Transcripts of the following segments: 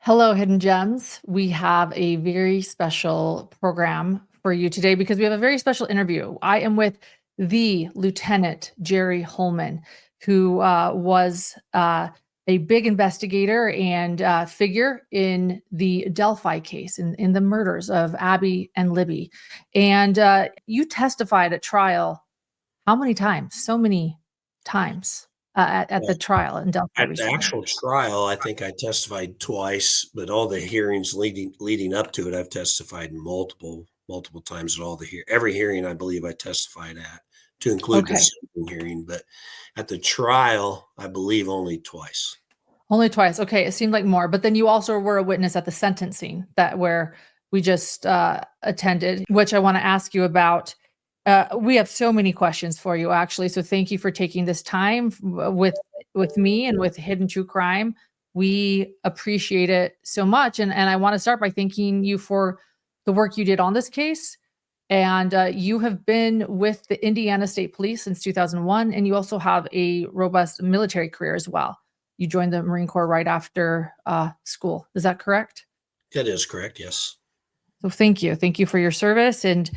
Hello, Hidden Gems. We have a very special program for you today because we have a very special interview. I am with the Lieutenant Jerry Holeman, who was a big investigator and figure in the Delphi case, in the murders of Abby and Libby. And you testified at trial how many times? So many times at Yeah, the trial in Delphi at the recently. actual trial, I think I testified twice, but all the hearings leading up to it, I've testified multiple times at all every hearing I believe I testified at, to include the Okay. sentencing hearing, but at the trial, I believe only twice. Only twice, okay, it seemed like more, but then you also were a witness at the sentencing that where we just, attended, which I wanna ask you about. We have so many questions for you, actually, so thank you for taking this time with me and with Hidden True Crime. We appreciate it so much, and I wanna start by thanking you for the work you did on this case, and, you have been with the Indiana State Police since 2001, and you also have a robust military career as well. You joined the Marine Corps right after, school. Is that correct? That is correct, yes. So thank you. Thank you for your service, and,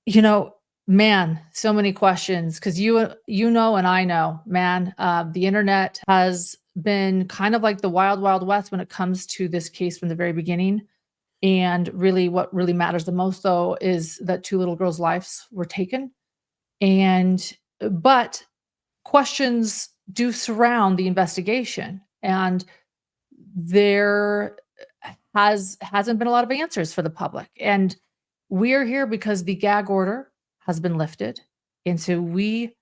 you know, man, so many questions because you know and I know, man, the internet has been kind of like the wild, wild west when it comes to this case from the very beginning, and really what really matters the most, though, is that 2 little girls' lives were taken, and but questions do surround the investigation, and there hasn't been a lot of answers for the public, and we're here because the gag order has been lifted, and so we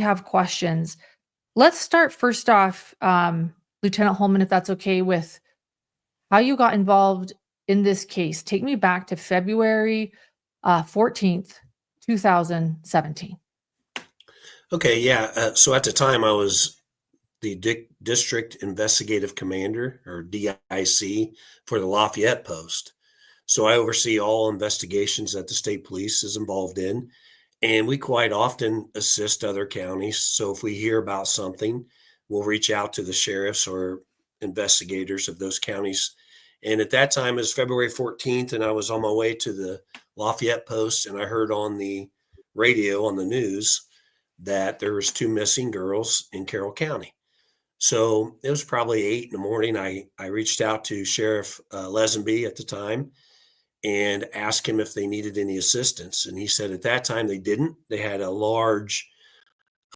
have questions. Let's start first off, Lieutenant Holman, if that's okay, with how you got involved in this case. Take me back to February 14th, 2017. Okay, yeah, so at the time, I was the District Investigative Commander, or DIC, for the Lafayette Post. So I oversee all investigations that the state police is involved in, and we quite often assist other counties. So if we hear about something, we'll reach out to the sheriffs or investigators of those counties. And at that time, it was February 14th, and I was on my way to the Lafayette Post, and I heard on the radio on the news that there was two missing girls in Carroll County. So it was probably 8 in the morning. I reached out to Sheriff Lesenby at the time and asked him if they needed any assistance. And he said at that time they didn't. They had a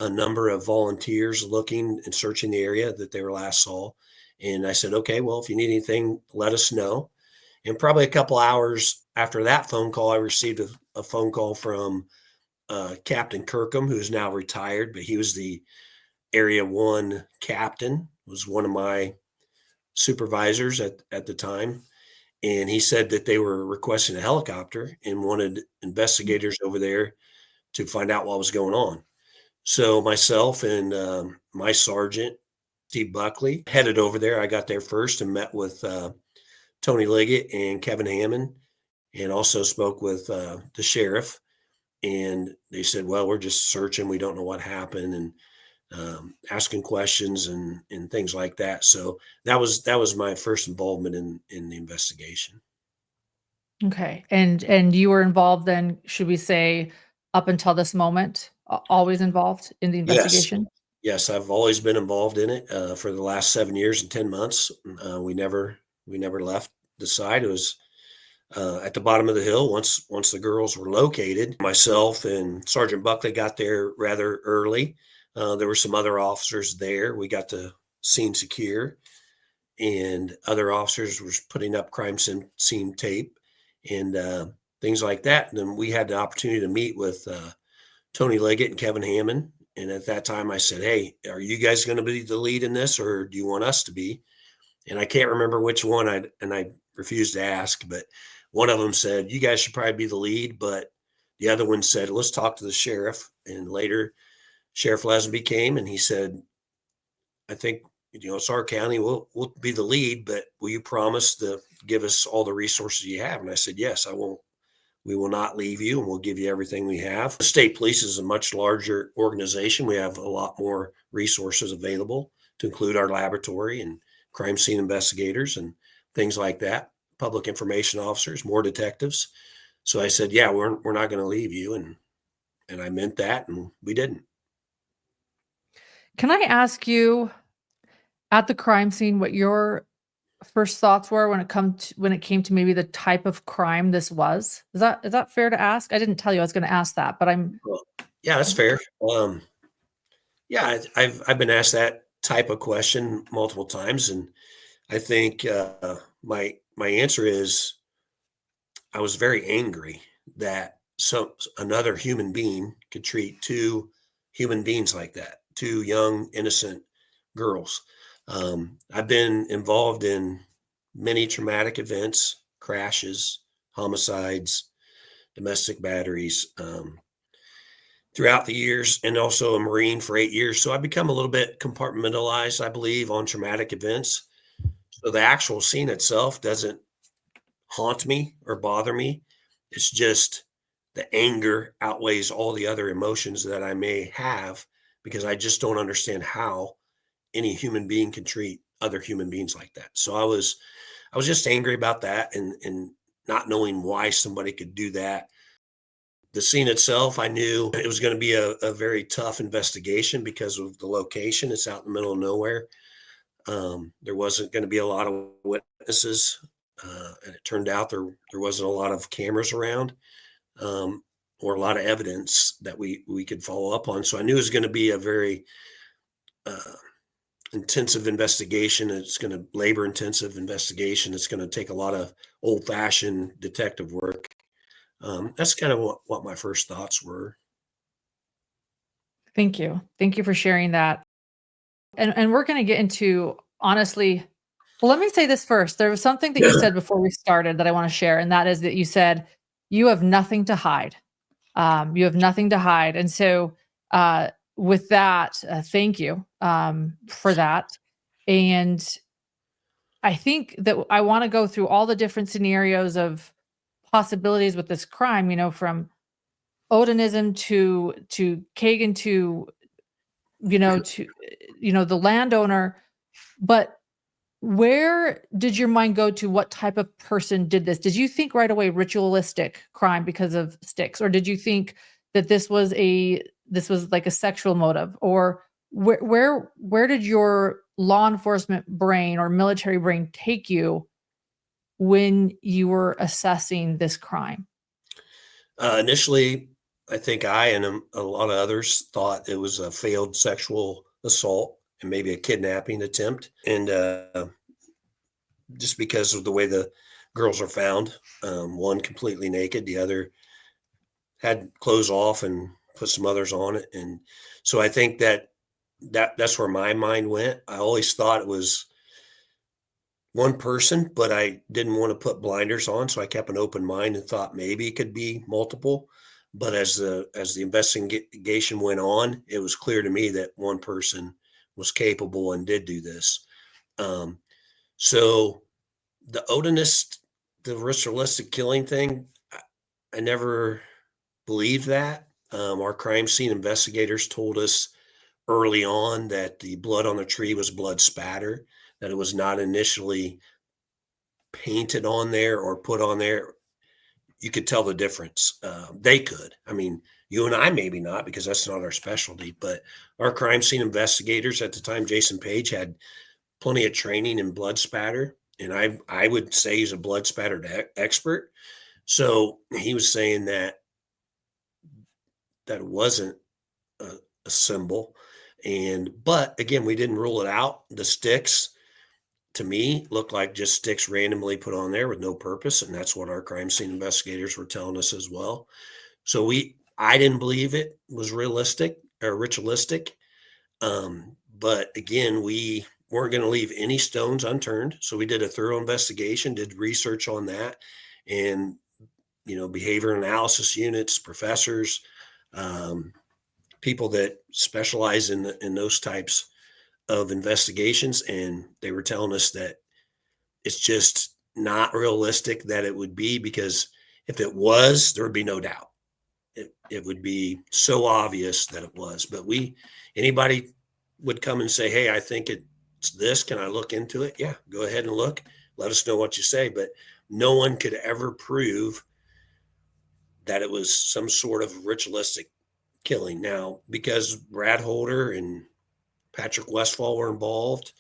number of volunteers looking and searching the area that they were last saw. And I said, okay, well, if you need anything, let us know. And probably a couple hours after that phone call, I received a phone call from Captain Kirkham, who's now retired, but he was the Area 1 captain, was one of my supervisors at the time. And he said that they were requesting a helicopter and wanted investigators over there to find out what was going on. So myself and my sergeant, Steve Buckley, headed over there. I got there first and met with Tony Liggett and Kevin Hammond, and also spoke with the sheriff. And they said, "Well, we're just searching. We don't know what happened," and asking questions and things like that. So that was my first involvement in the investigation. Okay, and you were involved then, should we say, up until this moment, always involved in the Yes. investigation? Yes, I've always been involved in it, for the last 7 years and 10 months. We never left the side. It was, at the bottom of the hill once the girls were located. Myself and Sergeant Buckley got there rather early. There were some other officers there. We got the scene secure, and other officers was putting up scene tape and, things like that. And then we had the opportunity to meet with, Tony Liggett and Kevin Hammond. And at that time, I said, "Hey, are you guys going to be the lead in this, or do you want us to be?" And I can't remember which one. I refused to ask, but one of them said, "You guys should probably be the lead," but the other one said, "Let's talk to the sheriff." And later, Sheriff Lesenby came and he said, "I think it's our county. We'll be the lead, but will you promise to give us all the resources you have?" And I said, "Yes, I won't. We will not leave you, and we'll give you everything we have." The state police is a much larger organization. We have a lot more resources available, to include our laboratory and crime scene investigators. And things like that, public information officers, more detectives. So I said, yeah, we're not going to leave you. And I meant that, and we didn't. Can I ask you at the crime scene what your first thoughts were when it came to maybe the type of crime this was? Is that fair to ask? I didn't tell you I was gonna ask that, but Well, yeah, that's fair. Yeah, I've been asked that type of question multiple times, and I think my answer is I was very angry that another human being could treat two human beings like that, two young innocent girls. I've been involved in many traumatic events, crashes, homicides, domestic batteries. Throughout the years, and also a Marine for 8 years. So I've become a little bit compartmentalized, I believe, on traumatic events. So the actual scene itself doesn't haunt me or bother me. It's just the anger outweighs all the other emotions that I may have because I just don't understand how any human being can treat other human beings like that. So I was just angry about that and not knowing why somebody could do that. The scene itself, I knew it was going to be a very tough investigation because of the location. It's out in the middle of nowhere. There wasn't going to be a lot of witnesses, and it turned out there wasn't a lot of cameras around, um, or a lot of evidence that we could follow up on. So I knew it was going to be a very uh, intensive investigation. It's going to labor intensive investigation. It's going to take a lot of old fashioned detective work. That's kind of what my first thoughts were. thank you. Thank you for sharing that. And we're gonna get into honestly well, let me say this first. There was something that you said before we started that I wanna share, and that is that you said, "You have nothing to hide." You have nothing to hide, and so, with that, thank you, for that, and I think that I wanna go through all the different scenarios of possibilities with this crime, from Odinism to Kagan to, the landowner, but where did your mind go to what type of person did this? Did you think right away ritualistic crime because of sticks? Or did you think that this was like a sexual motive? Or where did your law enforcement brain or military brain take you when you were assessing this crime? Initially, I think I and a lot of others thought it was a failed sexual assault and maybe a kidnapping attempt. And just because of the way the girls are found, one completely naked, the other had clothes off and put some others on it. And so I think that's where my mind went. I always thought it was one person, but I didn't want to put blinders on, so I kept an open mind and thought maybe it could be multiple. But as the investigation went on, it was clear to me that one person was capable and did do this. Um, so the Odinist, the ritualistic killing thing, I never believed that. Our crime scene investigators told us early on that the blood on the tree was blood spatter, that it was not initially painted on there or put on there. You could tell the difference. They could. I mean, you and I maybe not because that's not our specialty, but our crime scene investigators at the time, Jason Page, had plenty of training in blood spatter, and I would say he's a blood spatter expert. So he was saying that wasn't a, a symbol, and but again, we didn't rule it out. The sticks to me looked like just sticks randomly put on there with no purpose, and that's what our crime scene investigators were telling us as well. So I didn't believe it was realistic or ritualistic. But again, we weren't going to leave any stones unturned. So we did a thorough investigation, did research on that, and behavior analysis units, professors, um, people that specialize in those types of investigations, and they were telling us that it's just not realistic that it would be because if it was, there would be no doubt. It would be so obvious that it was. But anybody would come and say, "Hey, I think it's this. Can I look into it?" Yeah, go ahead and look. let us know what you say. But no one could ever prove that it was some sort of ritualistic killing. Now, because Brad Holder and Patrick Westfall were involved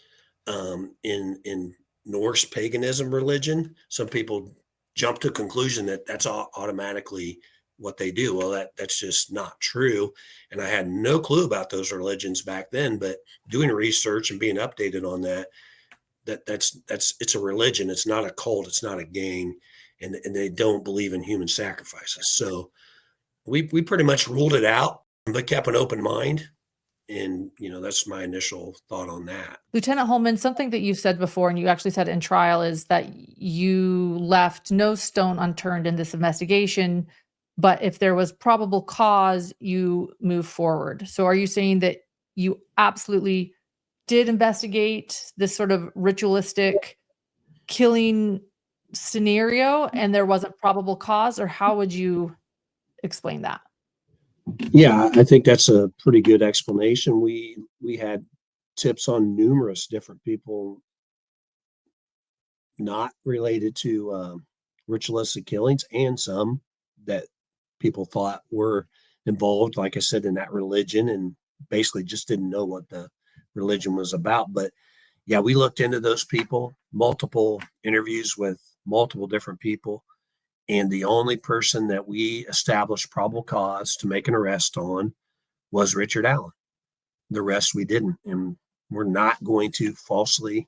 in Norse paganism religion, some people jump to a conclusion that that's automatically what they do. Well, that's just not true. And I had no clue about those religions back then, but doing research and being updated on that's it's a religion. It's not a cult. It's not a gang, and they don't believe in human sacrifices. So we pretty much ruled it out, but kept an open mind. And that's my initial thought on that. Lieutenant Holman, something that you've said before, and you actually said in trial, is that you left no stone unturned in this investigation, but if there was probable cause, you move forward. So are you saying that you absolutely did investigate this sort of ritualistic killing scenario and there wasn't probable cause, or how would you explain that? Yeah, I think that's a pretty good explanation. We had tips on numerous different people not related to ritualistic killings, and some that people thought were involved, like I said, in that religion, and basically just didn't know what the religion was about. But yeah, we looked into those people, multiple interviews with multiple different people. And the only person that we established probable cause to make an arrest on was Richard Allen. The rest we didn't. And we're not going to falsely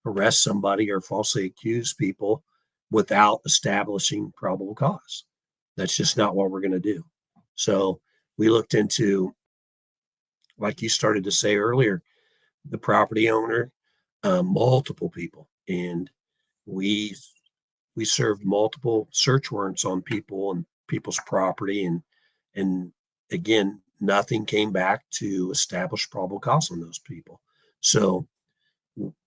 arrest somebody or falsely accuse people without establishing probable cause. That's just not what we're going to do. So we looked into, like you started to say earlier, the property owner, multiple people. And we served multiple search warrants on people and people's property, and again, nothing came back to establish probable cause on those people. So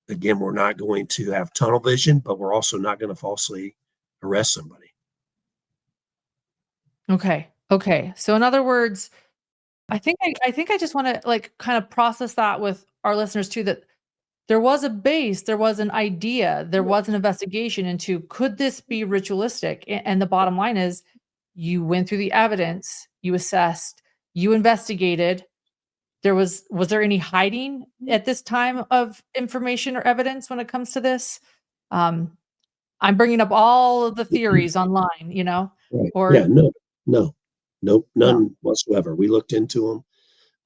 again, we're not going to have tunnel vision, but we're also not going to falsely arrest somebody. Okay. So in other words, I think I just want to like kind of process that with our listeners too, that there was a base, there was an idea, there was an investigation into could this be ritualistic? And the bottom line is you went through the evidence, you assessed, you investigated. Was there any hiding at this time of information or evidence when it comes to this? Um, I'm bringing up all of the theories online, Right. Yeah, or nope, no. none whatsoever. We looked into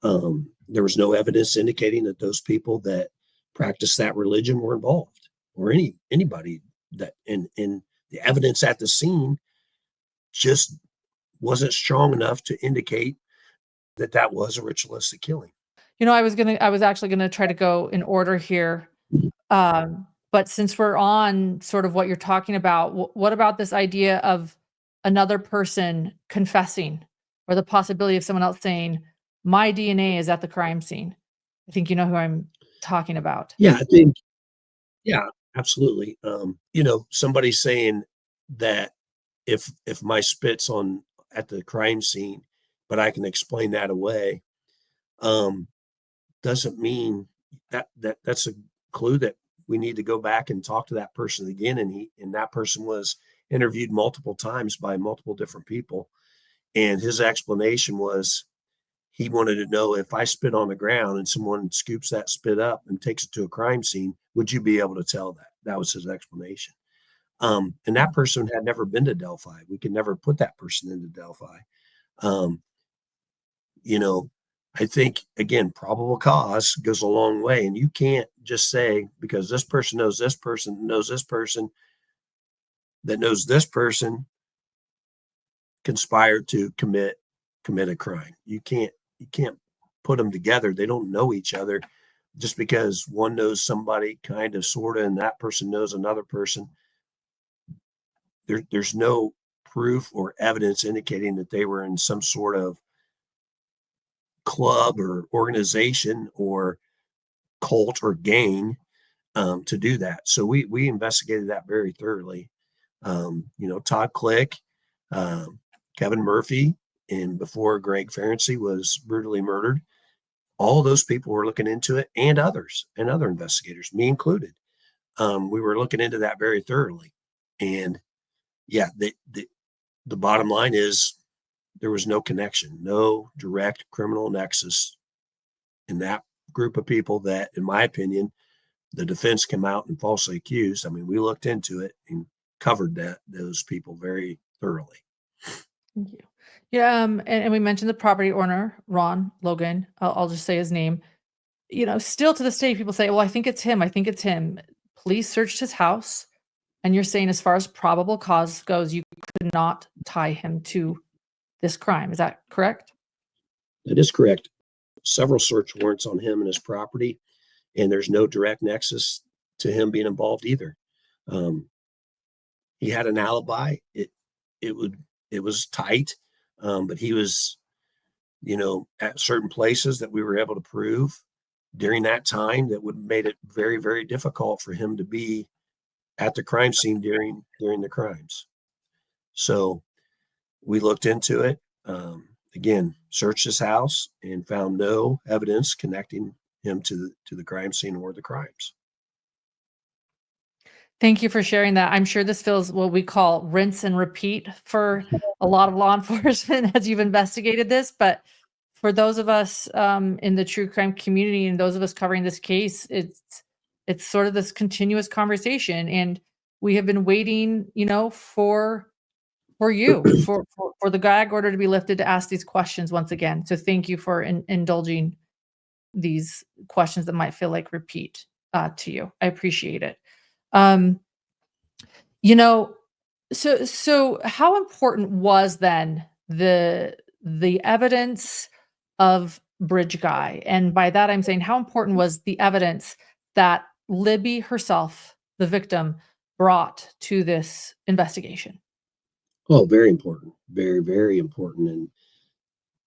them. There was no evidence indicating that those people that practiced that religion were involved, or anybody that in the evidence at the scene just wasn't strong enough to indicate that that was a ritualistic killing. I was actually gonna try to go in order here. But since we're on sort of what you're talking about, what about this idea of another person confessing, or the possibility of someone else saying, "My DNA is at the crime scene"? I think you know who I'm talking about. Yeah, I think, yeah, absolutely. Somebody saying that if my spit's on at the crime scene, but I can explain that away, um, doesn't mean that's a clue that we need to go back and talk to that person again. And that person was interviewed multiple times by multiple different people. And his explanation was he wanted to know, if I spit on the ground and someone scoops that spit up and takes it to a crime scene, would you be able to tell that? That was his explanation. And that person had never been to Delphi. We could never put that person into Delphi. Um, you know, I think, again, probable cause goes a long way. And you can't just say, because this person knows this person, knows this person, that knows this person conspired to commit a crime. You can't put them together. They don't know each other. Just because one knows somebody kind of sort of and that person knows another person, there's no proof or evidence indicating that they were in some sort of club or organization or cult or gang to do that. So we investigated that very thoroughly. Todd Click, Kevin Murphy, and before Greg Ferenczi was brutally murdered, all those people were looking into it, and others and other investigators, me included. we were looking into that very thoroughly. And yeah, the bottom line is there was no connection, no direct criminal nexus in that group of people that, in my opinion, the defense came out and falsely accused. I mean, we looked into it and covered those people very thoroughly. Thank you. Yeah, and we mentioned the property owner, Ron Logan. I'll just say his name. Still to this day, people say, "Well, I think it's him. I think it's him." Police searched his house, and you're saying, as far as probable cause goes, you could not tie him to this crime. Is that correct? That is correct. Several search warrants on him and his property, and there's no direct nexus to him being involved either. Um, he had an alibi. It was tight, but he was, at certain places that we were able to prove during that time that would have made it very, very difficult for him to be at the crime scene during the crimes. So we looked into it. Again, searched his house and found no evidence connecting him to the crime scene or the crimes. Thank you for sharing that. I'm sure this feels what we call rinse and repeat for a lot of law enforcement as you've investigated this. But for those of us in the true crime community and those of us covering this case, it's sort of this continuous conversation, and we have been waiting, for you for the gag order to be lifted to ask these questions once again. So thank you for indulging these questions that might feel like repeat to you. I appreciate it. Um, you know, so how important was then the evidence of Bridge Guy? And by that I'm saying, how important was the evidence that Libby herself, the victim, brought to this investigation? Oh, very important. Very, very important. And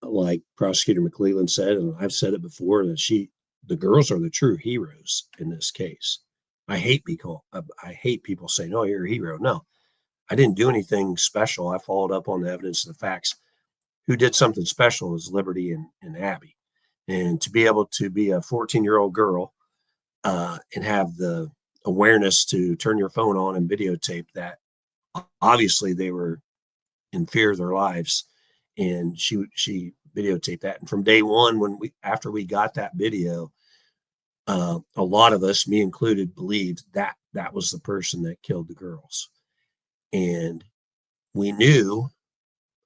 like Prosecutor McClelland said, and I've said it before, that the girls are the true heroes in this case. I hate people saying, "Oh, you're a hero." No, I didn't do anything special. I followed up on the evidence and the facts. Who did something special is Liberty and Abby. And to be able to be a 14-year-old girl and have the awareness to turn your phone on and videotape that, obviously they were in fear of their lives, and she videotaped that. And from day one, after we got that video, a lot of us, me included, believed that that was the person that killed the girls. And we knew,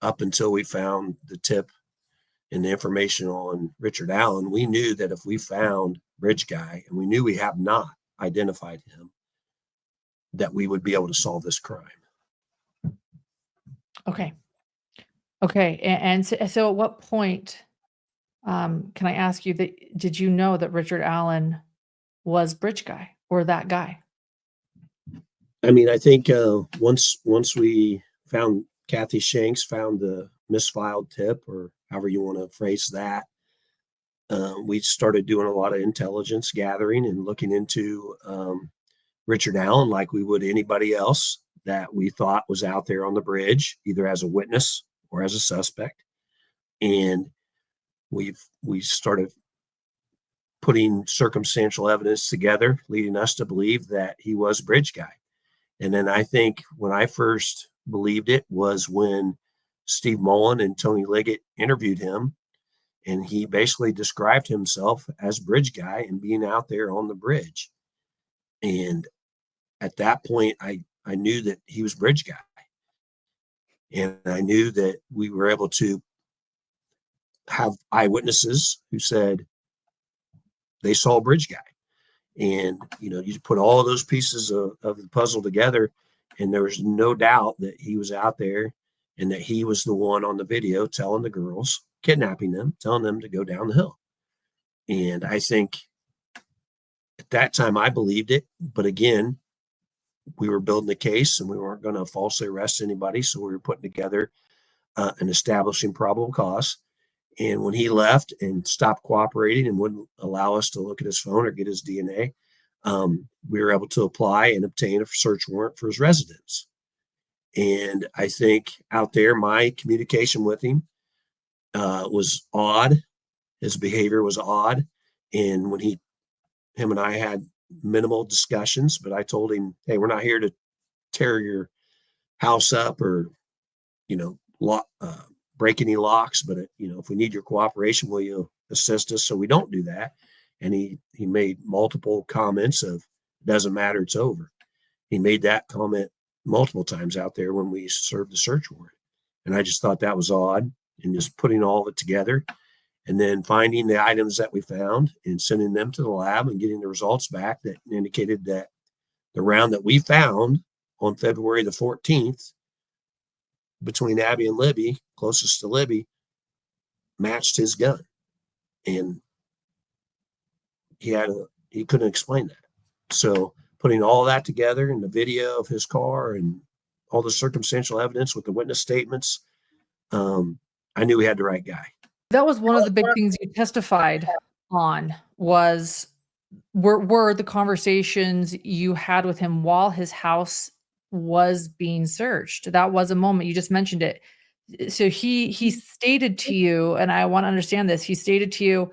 up until we found the tip and the information on Richard Allen, we knew that if we found Bridge Guy, and we knew we have not identified him, that we would be able to solve this crime. Okay. Okay. And so at what point, can I ask you, that did you know that Richard Allen was Bridge Guy or that guy? I mean, I think once we found Kathy Shanks, found the misfiled tip, or however you want to phrase that, we started doing a lot of intelligence gathering and looking into Richard Allen like we would anybody else that we thought was out there on the bridge, either as a witness or as a suspect. And we started putting circumstantial evidence together, leading us to believe that he was Bridge Guy. And then I think when I first believed it was when Steve Mullen and Tony Liggett interviewed him, and he basically described himself as Bridge Guy and being out there on the bridge. And at that point, I knew that he was Bridge Guy. And I knew that we were able to have eyewitnesses who said they saw Bridge Guy. And, you put all of those pieces of the puzzle together, and there was no doubt that he was out there and that he was the one on the video telling the girls, kidnapping them, telling them to go down the hill. And I think at that time I believed it. But again, we were building the case and we weren't going to falsely arrest anybody. So we were putting together and establishing probable cause. And when he left and stopped cooperating and wouldn't allow us to look at his phone or get his DNA, we were able to apply and obtain a search warrant for his residence. And I think out there, my communication with him was odd. His behavior was odd. And when him and I had minimal discussions, but I told him, hey, we're not here to tear your house up or, break any locks, but if we need your cooperation, will you assist us so we don't do that? And he made multiple comments of, doesn't matter, it's over. He made that comment multiple times out there when we served the search warrant. And I just thought that was odd, and just putting all of it together and then finding the items that we found and sending them to the lab and getting the results back that indicated that the round that we found on February the 14th between Abby and Libby, closest to Libby, matched his gun. And he couldn't explain that. So putting all that together in the video of his car and all the circumstantial evidence with the witness statements, I knew we had the right guy. That was one of the big things you testified on were the conversations you had with him while his house was being searched. That was a moment. You just mentioned it. So he stated to you, and I want to understand this. He stated to you,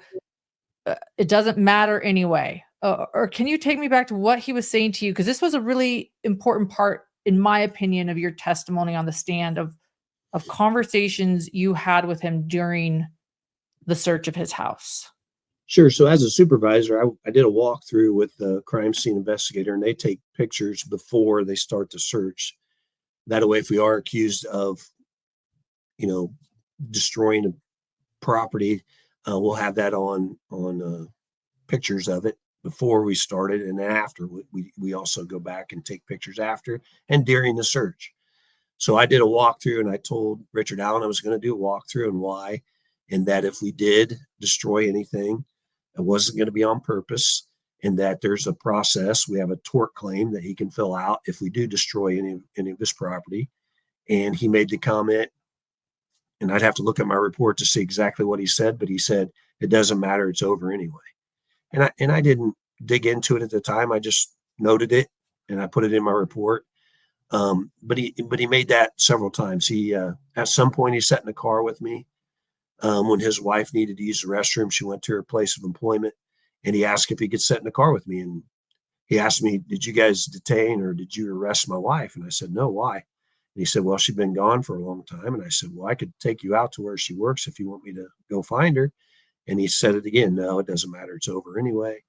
it doesn't matter anyway. Or can you take me back to what he was saying to you? Because this was a really important part, in my opinion, of your testimony on the stand of conversations you had with him during the search of his house. Sure. So as a supervisor, I did a walkthrough with the crime scene investigator, and they take pictures before they start the search. That way, if we are accused of, destroying a property, we'll have that on pictures of it before we started, and after we also go back and take pictures after and during the search. So I did a walkthrough, and I told Richard Allen I was going to do a walkthrough and why, and that if we did destroy anything, it wasn't going to be on purpose, and that there's a process. We have a tort claim that he can fill out if we do destroy any of his property. And he made the comment, and I'd have to look at my report to see exactly what he said, but he said, it doesn't matter, it's over anyway. And I didn't dig into it at the time. I just noted it and I put it in my report. But he made that several times. He at some point he sat in the car with me when his wife needed to use the restroom. She went to her place of employment, and he asked if he could sit in the car with me. And he asked me, did you guys detain or did you arrest my wife? And I said, no, why? And he said, well, she'd been gone for a long time. And I said, well, I could take you out to where she works if you want me to go find her. And he said it again, no, it doesn't matter, it's over anyway.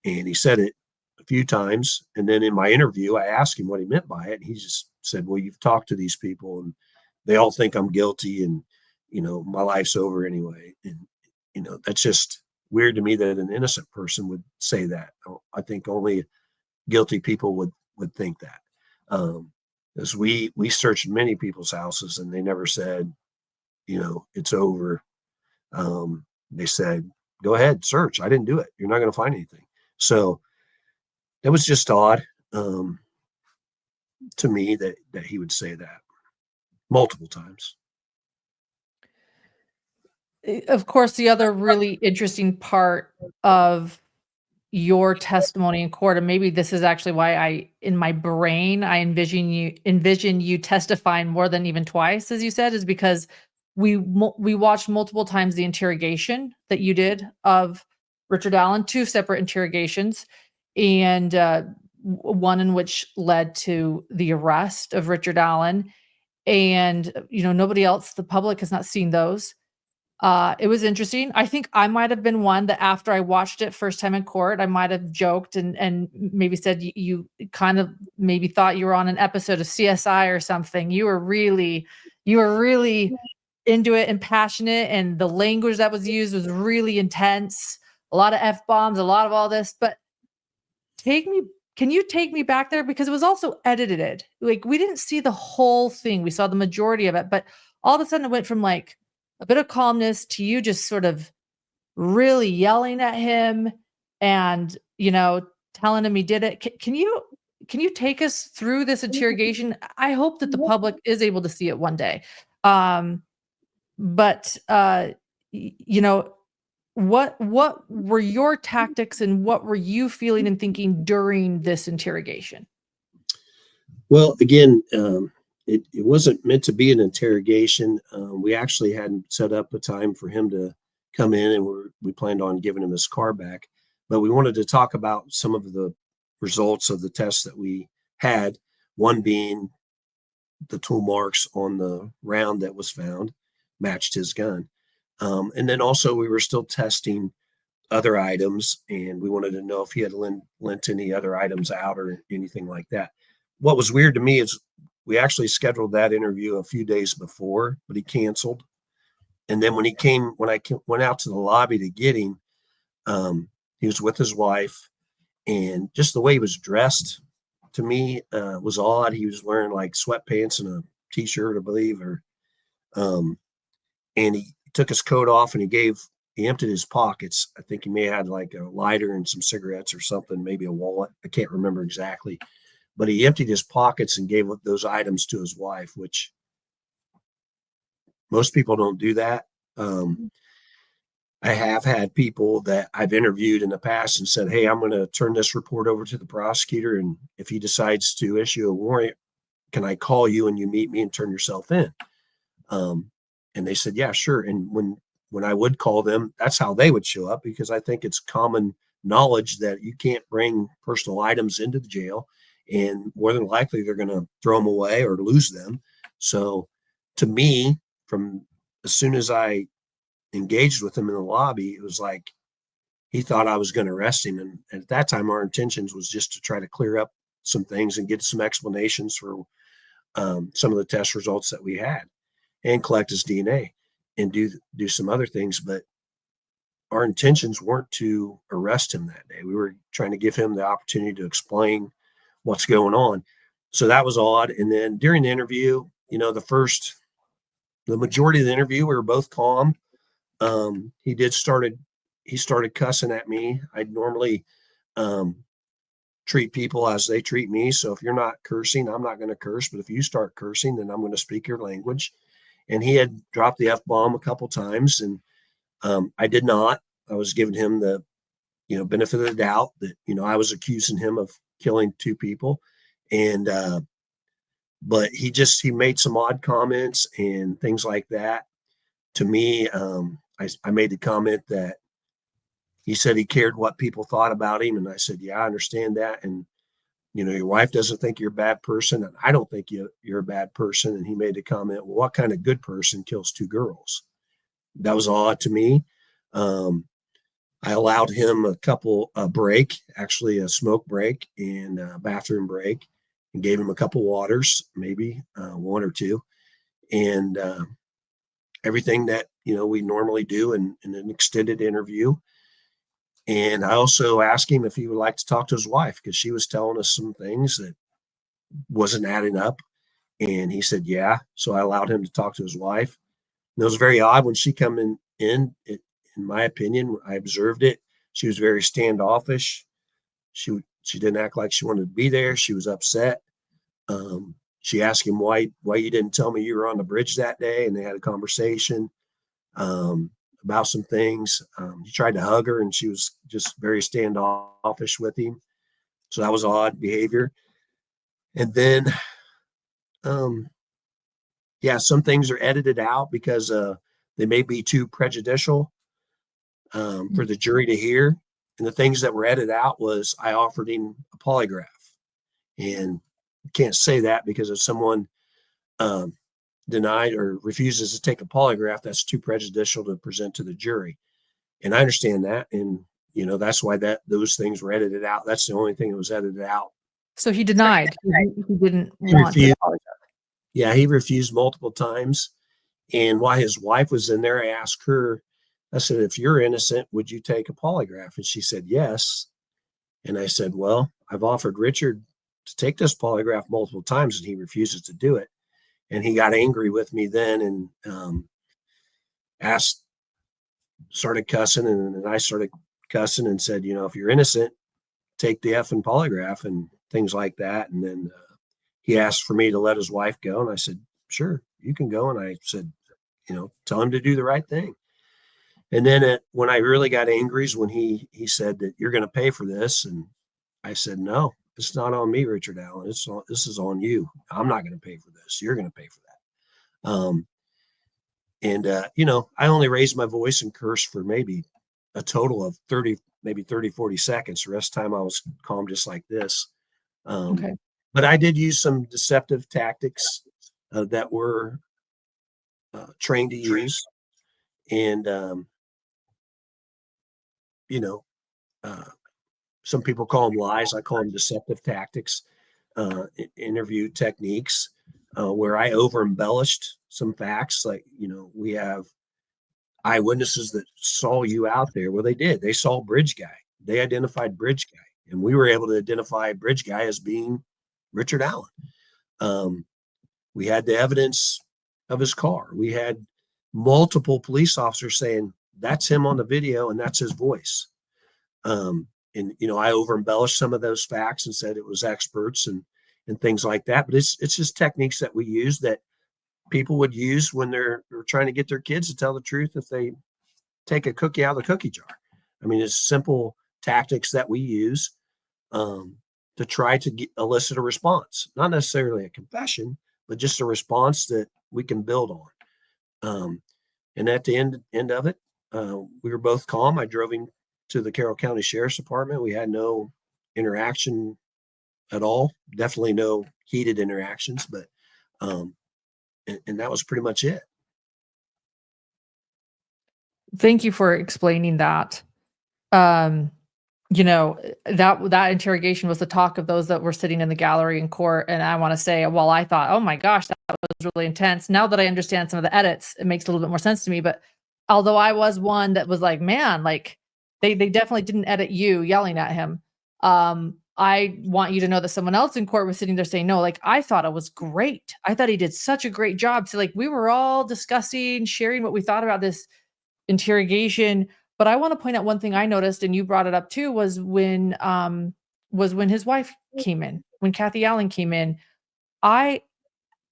And he said it a few times. And then in my interview, I asked him what he meant by it. And he just said, well, you've talked to these people and they all think I'm guilty, and my life's over anyway. And that's just weird to me that an innocent person would say that. I think only guilty people would think that. As we searched many people's houses, and they never said, it's over. They said, go ahead, search. I didn't do it. You're not going to find anything. So that was just odd to me that he would say that multiple times. Of course, the other really interesting part of your testimony in court, and maybe this is actually why in my brain, I envision you testifying more than even twice, as you said, is because we watched multiple times the interrogation that you did of Richard Allen, 2 separate interrogations, and one in which led to the arrest of Richard Allen. And, nobody else, the public has not seen those. It was interesting. I think I might have been one that after I watched it first time in court, I might have joked and maybe said you kind of maybe thought you were on an episode of CSI or something. You were really into it and passionate, and the language that was used was really intense. A lot of F-bombs, a lot of all this. But can you take me back there? Because it was also edited. Like, we didn't see the whole thing. We saw the majority of it, but all of a sudden it went from like a bit of calmness to you just sort of really yelling at him and, telling him he did it. Can you take us through this interrogation? I hope that the public is able to see it one day. But what were your tactics and what were you feeling and thinking during this interrogation? Well, again, it wasn't meant to be an interrogation. We actually hadn't set up a time for him to come in, and we planned on giving him his car back. But we wanted to talk about some of the results of the tests that we had, one being the tool marks on the round that was found matched his gun. And then also we were still testing other items, and we wanted to know if he had lent any other items out or anything like that. What was weird to me is we actually scheduled that interview a few days before, but he canceled. And then when I went out to the lobby to get him, he was with his wife, and just the way he was dressed to me was odd. He was wearing like sweatpants and a t-shirt, I believe, and he took his coat off and he emptied his pockets. I think he may have had like a lighter and some cigarettes or something, maybe a wallet. I can't remember exactly, but he emptied his pockets and gave those items to his wife, which most people don't do that. I have had people that I've interviewed in the past and said, "Hey, I'm going to turn this report over to the prosecutor, and if he decides to issue a warrant, can I call you and you meet me and turn yourself in?" And they said, "Yeah, sure." And when I would call them, that's how they would show up, because I think it's common knowledge that you can't bring personal items into the jail, and more than likely they're going to throw them away or lose them. So to me, from as soon as I engaged with him in the lobby, it was like he thought I was going to arrest him. And at that time, our intentions was just to try to clear up some things and get some explanations for some of the test results that we had, and collect his DNA and do some other things. But our intentions weren't to arrest him that day. We were trying to give him the opportunity to explain what's going on. So that was odd. And then during the interview, the majority of the interview, we were both calm. He started cussing at me. I'd normally treat people as they treat me. So if you're not cursing, I'm not going to curse. But if you start cursing, then I'm going to speak your language. And he had dropped the F-bomb a couple times, and I did not. I was giving him the benefit of the doubt that I was accusing him of killing two people, and but he made some odd comments and things like that to me. I made the comment that he said he cared what people thought about him. And I said, "Yeah, I understand that. And, your wife doesn't think you're a bad person. And I don't think you're a bad person." And he made the comment, "Well, what kind of good person kills two girls?" That was odd to me. I allowed him a break, actually a smoke break and a bathroom break, and gave him a couple waters, maybe one or two. And everything that we normally do in an extended interview. And I also asked him if he would like to talk to his wife, because she was telling us some things that wasn't adding up. And he said, yeah. So I allowed him to talk to his wife. And it was very odd when she come in, in my opinion, I observed it. She was very standoffish. She didn't act like she wanted to be there. She was upset. She asked him why you didn't tell me you were on the bridge that day, and they had a conversation about some things. He tried to hug her, and she was just very standoffish with him. So that was odd behavior. And then, some things are edited out because they may be too prejudicial for the jury to hear. And the things that were edited out was I offered him a polygraph, and can't say that because if someone denied or refuses to take a polygraph, that's too prejudicial to present to the jury. And I understand that. And, that's why those things were edited out. That's the only thing that was edited out. So he denied. He didn't He want refused. to apologize. Yeah, he refused multiple times. And while his wife was in there, I asked her, I said, "If you're innocent, would you take a polygraph?" And she said, "Yes." And I said, "Well, I've offered Richard to take this polygraph multiple times, and he refuses to do it." And he got angry with me then, and started cussing, and I started cussing and said, "If you're innocent, take the effing polygraph," and things like that. And then he asked for me to let his wife go, and I said, "Sure, you can go." And I said, "Tell him to do the right thing." And then when I really got angry is when he said that you're going to pay for this. And I said, "No, it's not on me, Richard Allen. This is on you. I'm not going to pay for this. You're going to pay for that." I only raised my voice and cursed for maybe a total of 30 maybe 30, 40 seconds. The rest of the time I was calm, just like this. Okay. But I did use some deceptive tactics that were trained to use. And, you know, uh, some people call them lies. I call them deceptive tactics, interview techniques, where I over embellished some facts. Like, we have eyewitnesses that saw you out there. Well, they did. They saw Bridge Guy. They identified Bridge Guy, and we were able to identify Bridge Guy as being Richard Allen. We had the evidence of his car. We had multiple police officers saying that's him on the video and that's his voice. And I over embellished some of those facts and said it was experts and things like that. But it's just techniques that we use that people would use when they're trying to get their kids to tell the truth if they take a cookie out of the cookie jar. I mean, it's simple tactics that we use to try to elicit a response, not necessarily a confession, but just a response that we can build on. And at the end of it, we were both calm. I drove him to the Carroll County Sheriff's Department. We had no interaction at all. Definitely no heated interactions, but and that was pretty much it. Thank you for explaining that. Um, that interrogation was the talk of those that were sitting in the gallery in court. And I want to say, well, I thought, oh my gosh, that was really intense. Now that I understand some of the edits, it makes a little bit more sense to me. But although I was one that was like, man, like they definitely didn't edit you yelling at him. I want you to know that someone else in court was sitting there saying, no, like I thought it was great. I thought he did such a great job. So like we were all discussing, sharing what we thought about this interrogation. But I want to point out one thing I noticed, and you brought it up too, was when his wife came in, when Kathy Allen came in. I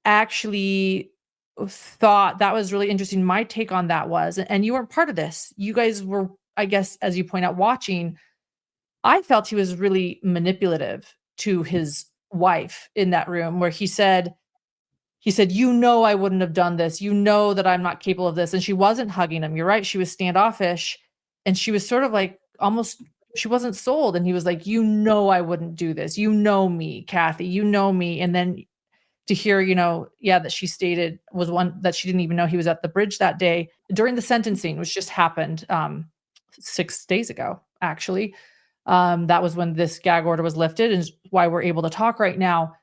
actually thought that was really interesting. My take on that was, and you weren't part of this. You guys were, I guess, as you point out, watching. I felt he was really manipulative to his wife in that room where he said, I wouldn't have done this. You know that I'm not capable of this. And she wasn't hugging him. You're right. She was standoffish. And she was sort of like almost, she wasn't sold. And he was like, I wouldn't do this. You know me, Kathy. You know me. And then to hear, that she stated was one that she didn't even know he was at the bridge that day during the sentencing, which just happened 6 days ago, actually. That was when this gag order was lifted and why we're able to talk right now.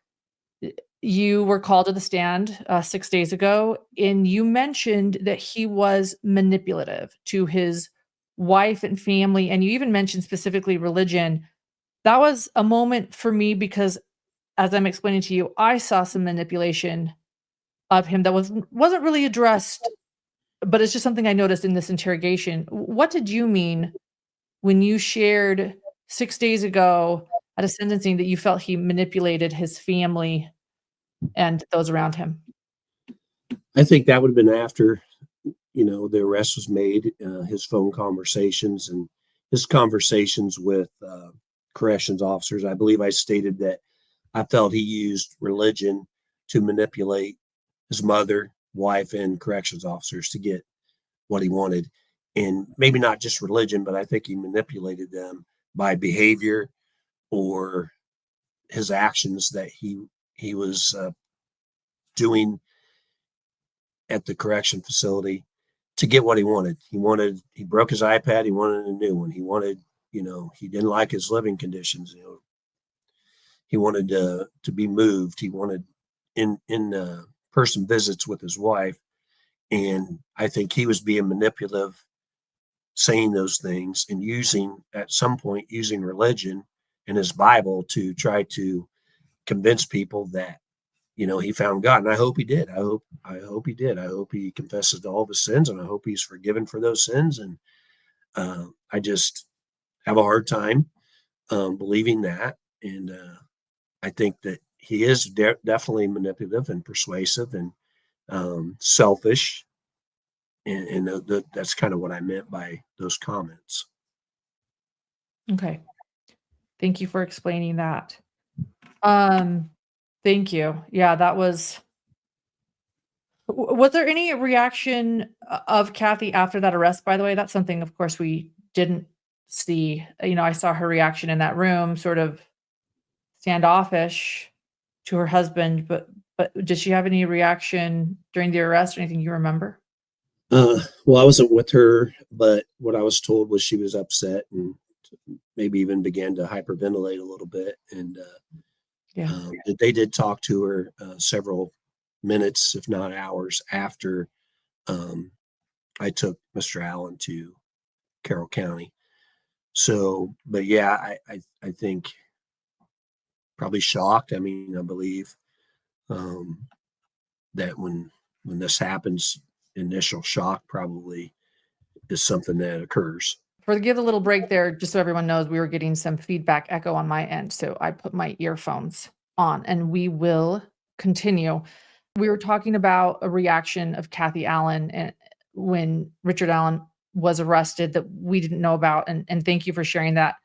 You were called to the stand 6 days ago, and you mentioned that he was manipulative to his wife and family, and you even mentioned specifically religion. That was a moment for me because, as I'm explaining to you, I saw some manipulation of him that wasn't really addressed, but it's just something I noticed in this interrogation. What did you mean when you shared 6 days ago at a sentencing that you felt he manipulated his family and those around him? I think that would have been after, the arrest was made, his phone conversations and his conversations with corrections officers. I believe I stated that I felt he used religion to manipulate his mother, wife, and corrections officers to get what he wanted. And maybe not just religion, but I think he manipulated them by behavior or his actions that he was doing at the correction facility to get what he wanted. He broke his iPad. He wanted a new one. He wanted, he didn't like his living conditions. He wanted to be moved. He wanted in person visits with his wife. And I think he was being manipulative, saying those things and at some point using religion and his Bible to try to convince people that, he found God. And I hope he did. I hope he did. I hope he confesses to all of his sins, and I hope he's forgiven for those sins. And I just have a hard time believing that. And I think that he is definitely manipulative and persuasive and selfish. And that's kind of what I meant by those comments. Okay. Thank you for explaining that. Thank you. Yeah, that was there any reaction of Kathy after that arrest, by the way? That's something, of course, we didn't see. I saw her reaction in that room, sort of standoffish to her husband, but did she have any reaction during the arrest or anything you remember? Well, I wasn't with her, but what I was told was she was upset and maybe even began to hyperventilate a little bit. And Yeah. they did talk to her several minutes, if not hours, after um, I took Mr. Allen to Carroll County. So, but yeah, I think probably shocked. I mean, I believe um, that when this happens, initial shock probably is something that occurs. Give a little break there, just so everyone knows, we were getting some feedback echo on my end, so I put my earphones on, and we will continue. We were talking about a reaction of Kathy Allen and when Richard Allen was arrested that we didn't know about, and thank you for sharing that.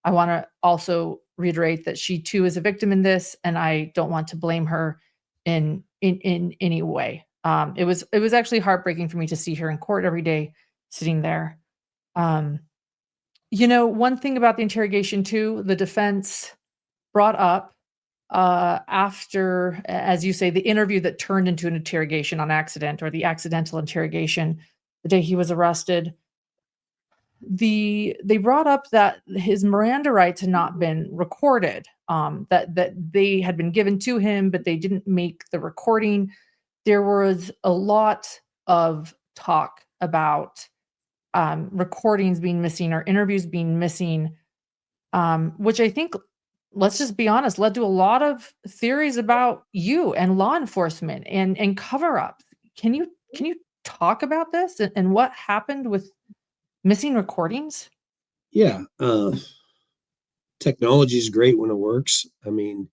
I wanna also reiterate that she too is a victim in this, and I don't want to blame her in any way. It was actually heartbreaking for me to see her in court every day sitting there. Um one thing about the interrogation too, the defense brought up, after, as you say, the interview that turned into an interrogation on accident, or the accidental interrogation, the day he was arrested. They brought up that his Miranda rights had not been recorded, that they had been given to him, but they didn't make the recording. There was a lot of talk about recordings being missing or interviews being missing, which I think, let's just be honest, led to a lot of theories about you and law enforcement and cover-ups. Can you talk about this and what happened with missing recordings? Yeah, technology is great when it works. I mean,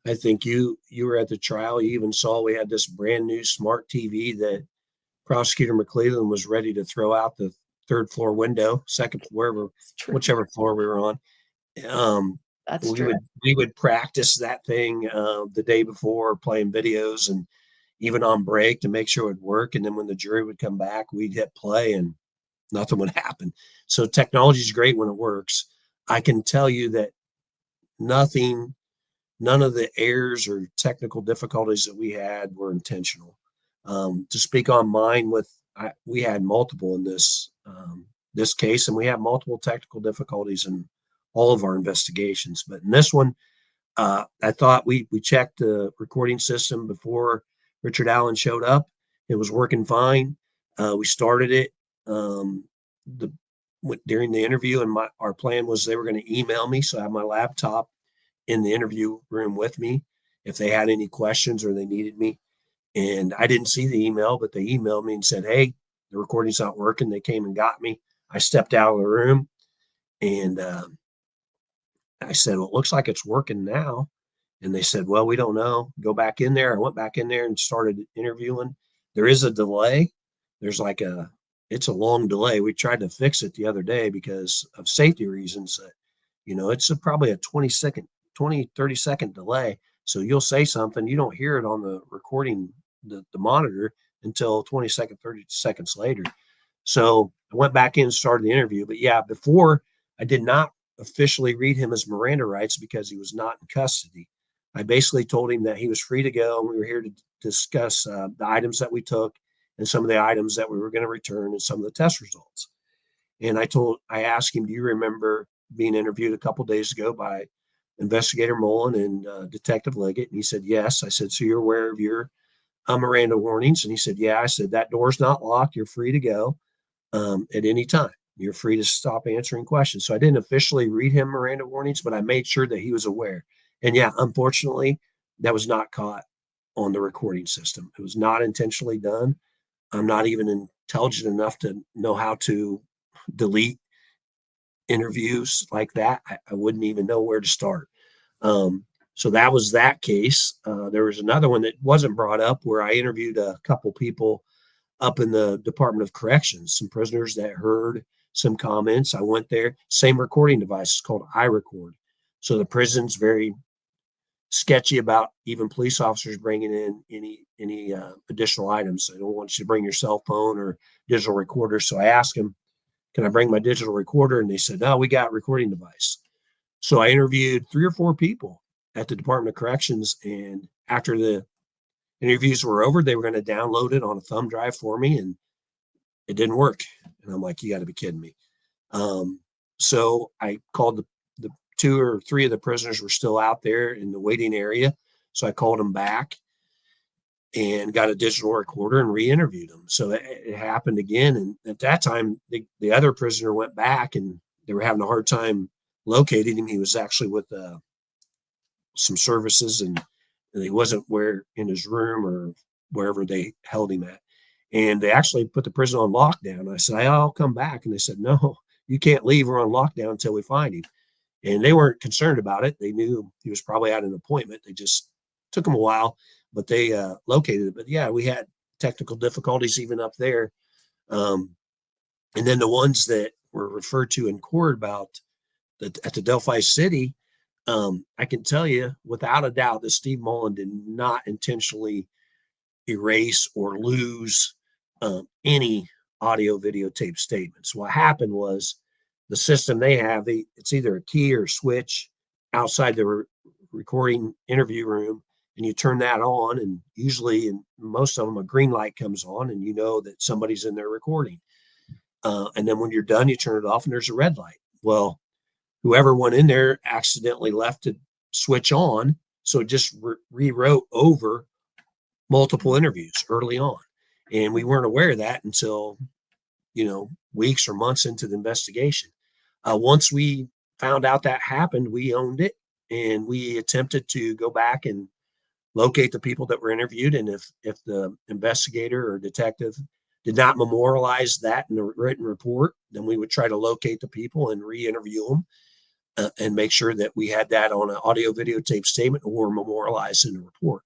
I think you were at the trial. You even saw we had this brand new smart TV that Prosecutor McClellan was ready to throw out the third floor window, second, wherever, It's true. whichever floor we were on. Um, That's we true. would practice that thing the day before, playing videos, and even on break to make sure it would work. And then when the jury would come back, we'd hit play and nothing would happen. So technology is great when it works. I can tell you that nothing, none of the errors or technical difficulties that we had were intentional. To speak on mine, we had multiple in this case, and we have multiple technical difficulties in all of our investigations. But in this one, I thought we checked the recording system before Richard Allen showed up. It was working fine. We started it the during the interview, and our plan was they were going to email me, so I have my laptop in the interview room with me if they had any questions or they needed me. And I didn't see the email, but they emailed me and said, "Hey, the recording's not working." They came and got me. I stepped out of the room and I said, "Well, it looks like it's working now." And they said, "Well, we don't know. Go back in there." I went back in there and started interviewing. There is a delay. There's like it's a long delay. We tried to fix it the other day because of safety reasons. It's probably a 30-second delay. So you'll say something, you don't hear it on the recording, the monitor until 30 seconds later. So I went back in and started the interview. But yeah, before I did not officially read him his Miranda rights because he was not in custody. I basically told him that he was free to go, and we were here to discuss the items that we took and some of the items that we were going to return and some of the test results. And I asked him, "Do you remember being interviewed a couple days ago by Investigator Mullen and Detective Liggett?" And he said, "Yes." I said, "So you're aware of your Miranda warnings?" And he said, "Yeah." I said, "That door's not locked. You're free to go at any time. You're free to stop answering questions." So I didn't officially read him Miranda warnings, but I made sure that he was aware. And yeah, unfortunately, that was not caught on the recording system. It was not intentionally done. I'm not even intelligent enough to know how to delete interviews like that. I wouldn't even know where to start. So that was that case. There was another one that wasn't brought up where I interviewed a couple people up in the Department of Corrections, some prisoners that heard some comments. I went there, same recording device, it's called iRecord. So the prison's very sketchy about even police officers bringing in any additional items. They don't want you to bring your cell phone or digital recorder. So I asked him, can I bring my digital recorder? And they said, no, we got a recording device. So I interviewed 3 or 4 people at the Department of Corrections. And after the interviews were over, they were going to download it on a thumb drive for me, and it didn't work. And I'm like, you got to be kidding me. So I called the 2 or 3 of the prisoners were still out there in the waiting area. So I called them back and got a digital recorder and re-interviewed them. So it happened again. And at that time, the other prisoner went back and they were having a hard time locating him. He was actually with some services, and he wasn't in his room or wherever they held him at. And they actually put the prison on lockdown. I said, I'll come back. And they said, no, you can't leave. We're on lockdown until we find him. And they weren't concerned about it. They knew he was probably at an appointment. They just took him a while, but they located it. But yeah, we had technical difficulties even up there. And then the ones that were referred to in court about at the Delphi City, I can tell you without a doubt that Steve Mullen did not intentionally erase or lose any audio videotape statements. What happened was the system they have, it's either a key or a switch outside the recording interview room, and you turn that on, and usually in most of them a green light comes on and you know that somebody's in there recording. And then when you're done, you turn it off and there's a red light. Well, whoever went in there accidentally left the switch on, so it just rewrote over multiple interviews early on. And we weren't aware of that until, weeks or months into the investigation. Once we found out that happened, we owned it, and we attempted to go back and locate the people that were interviewed. And if the investigator or detective did not memorialize that in the written report, then we would try to locate the people and re-interview them and make sure that we had that on an audio videotape statement or memorialized in the report.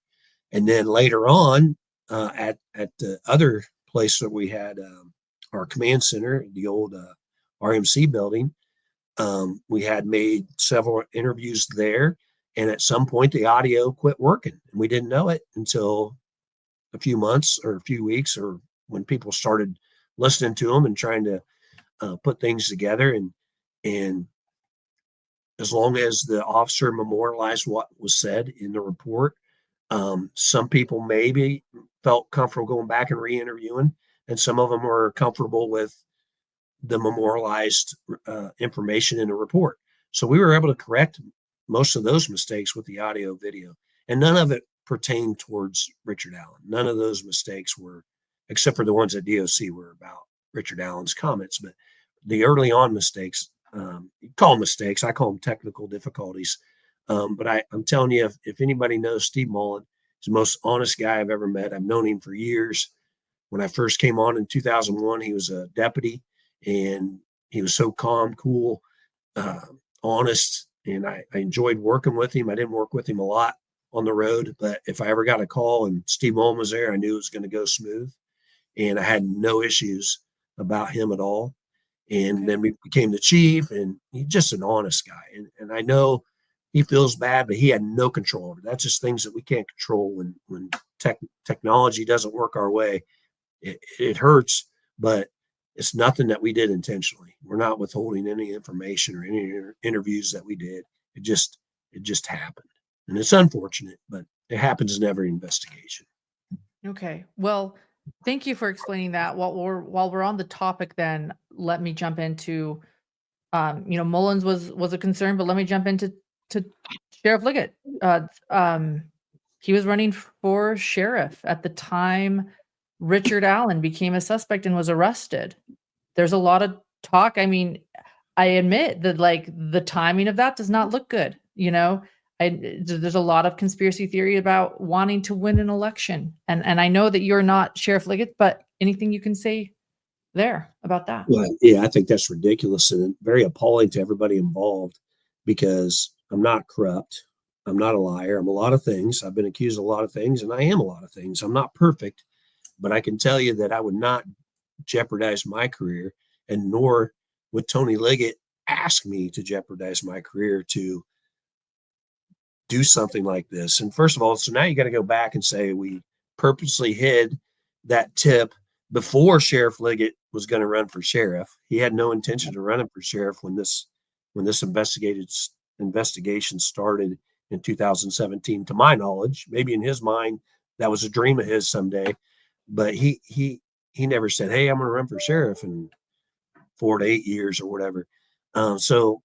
And then later on, at the other place that we had our command center, the old RMC building, we had made several interviews there. And at some point, the audio quit working. And we didn't know it until a few months or a few weeks, or when people started listening to them and trying to put things together. And as long as the officer memorialized what was said in the report, some people maybe felt comfortable going back and re-interviewing, and some of them were comfortable with the memorialized information in the report. So we were able to correct most of those mistakes with the audio video, and none of it pertained towards Richard Allen. None of those mistakes were, except for the ones at DOC, were about Richard Allen's comments. But the early on mistakes, you call them mistakes, I call them technical difficulties. But I'm telling you, if anybody knows Steve Mullen, he's the most honest guy I've ever met. I've known him for years. When I first came on in 2001, he was a deputy, and he was so calm, cool, honest, and I enjoyed working with him. I didn't work with him a lot on the road, but if I ever got a call and Steve Mullen was there, I knew it was going to go smooth, and I had no issues about him at all. And then we became the chief, and he's just an honest guy. And I know he feels bad, but he had no control over it. That's just things that we can't control when technology doesn't work our way. It hurts, but it's nothing that we did intentionally. We're not withholding any information or any interviews that we did. It just happened. And it's unfortunate, but it happens in every investigation. Okay. Well, thank you for explaining that. While we're on the topic, then let me jump into, Mullins was a concern, but let me jump into Sheriff Liggett. He was running for sheriff at the time Richard Allen became a suspect and was arrested. There's a lot of talk. I mean, I admit that the timing of that does not look good. There's a lot of conspiracy theory about wanting to win an election. And I know that you're not Sheriff Liggett, but anything you can say there about that? Well, yeah, I think that's ridiculous and very appalling to everybody involved, because I'm not corrupt. I'm not a liar. I'm a lot of things. I've been accused of a lot of things, and I am a lot of things. I'm not perfect, but I can tell you that I would not jeopardize my career, and nor would Tony Liggett ask me to jeopardize my career to do something like this. And first of all, so now you got to go back and say we purposely hid that tip before Sheriff Liggett was going to run for sheriff. He had no intention of running for sheriff when this investigation started in 2017. To my knowledge, maybe in his mind that was a dream of his someday, but he never said, "Hey, I'm going to run for sheriff in 4 to 8 years or whatever." So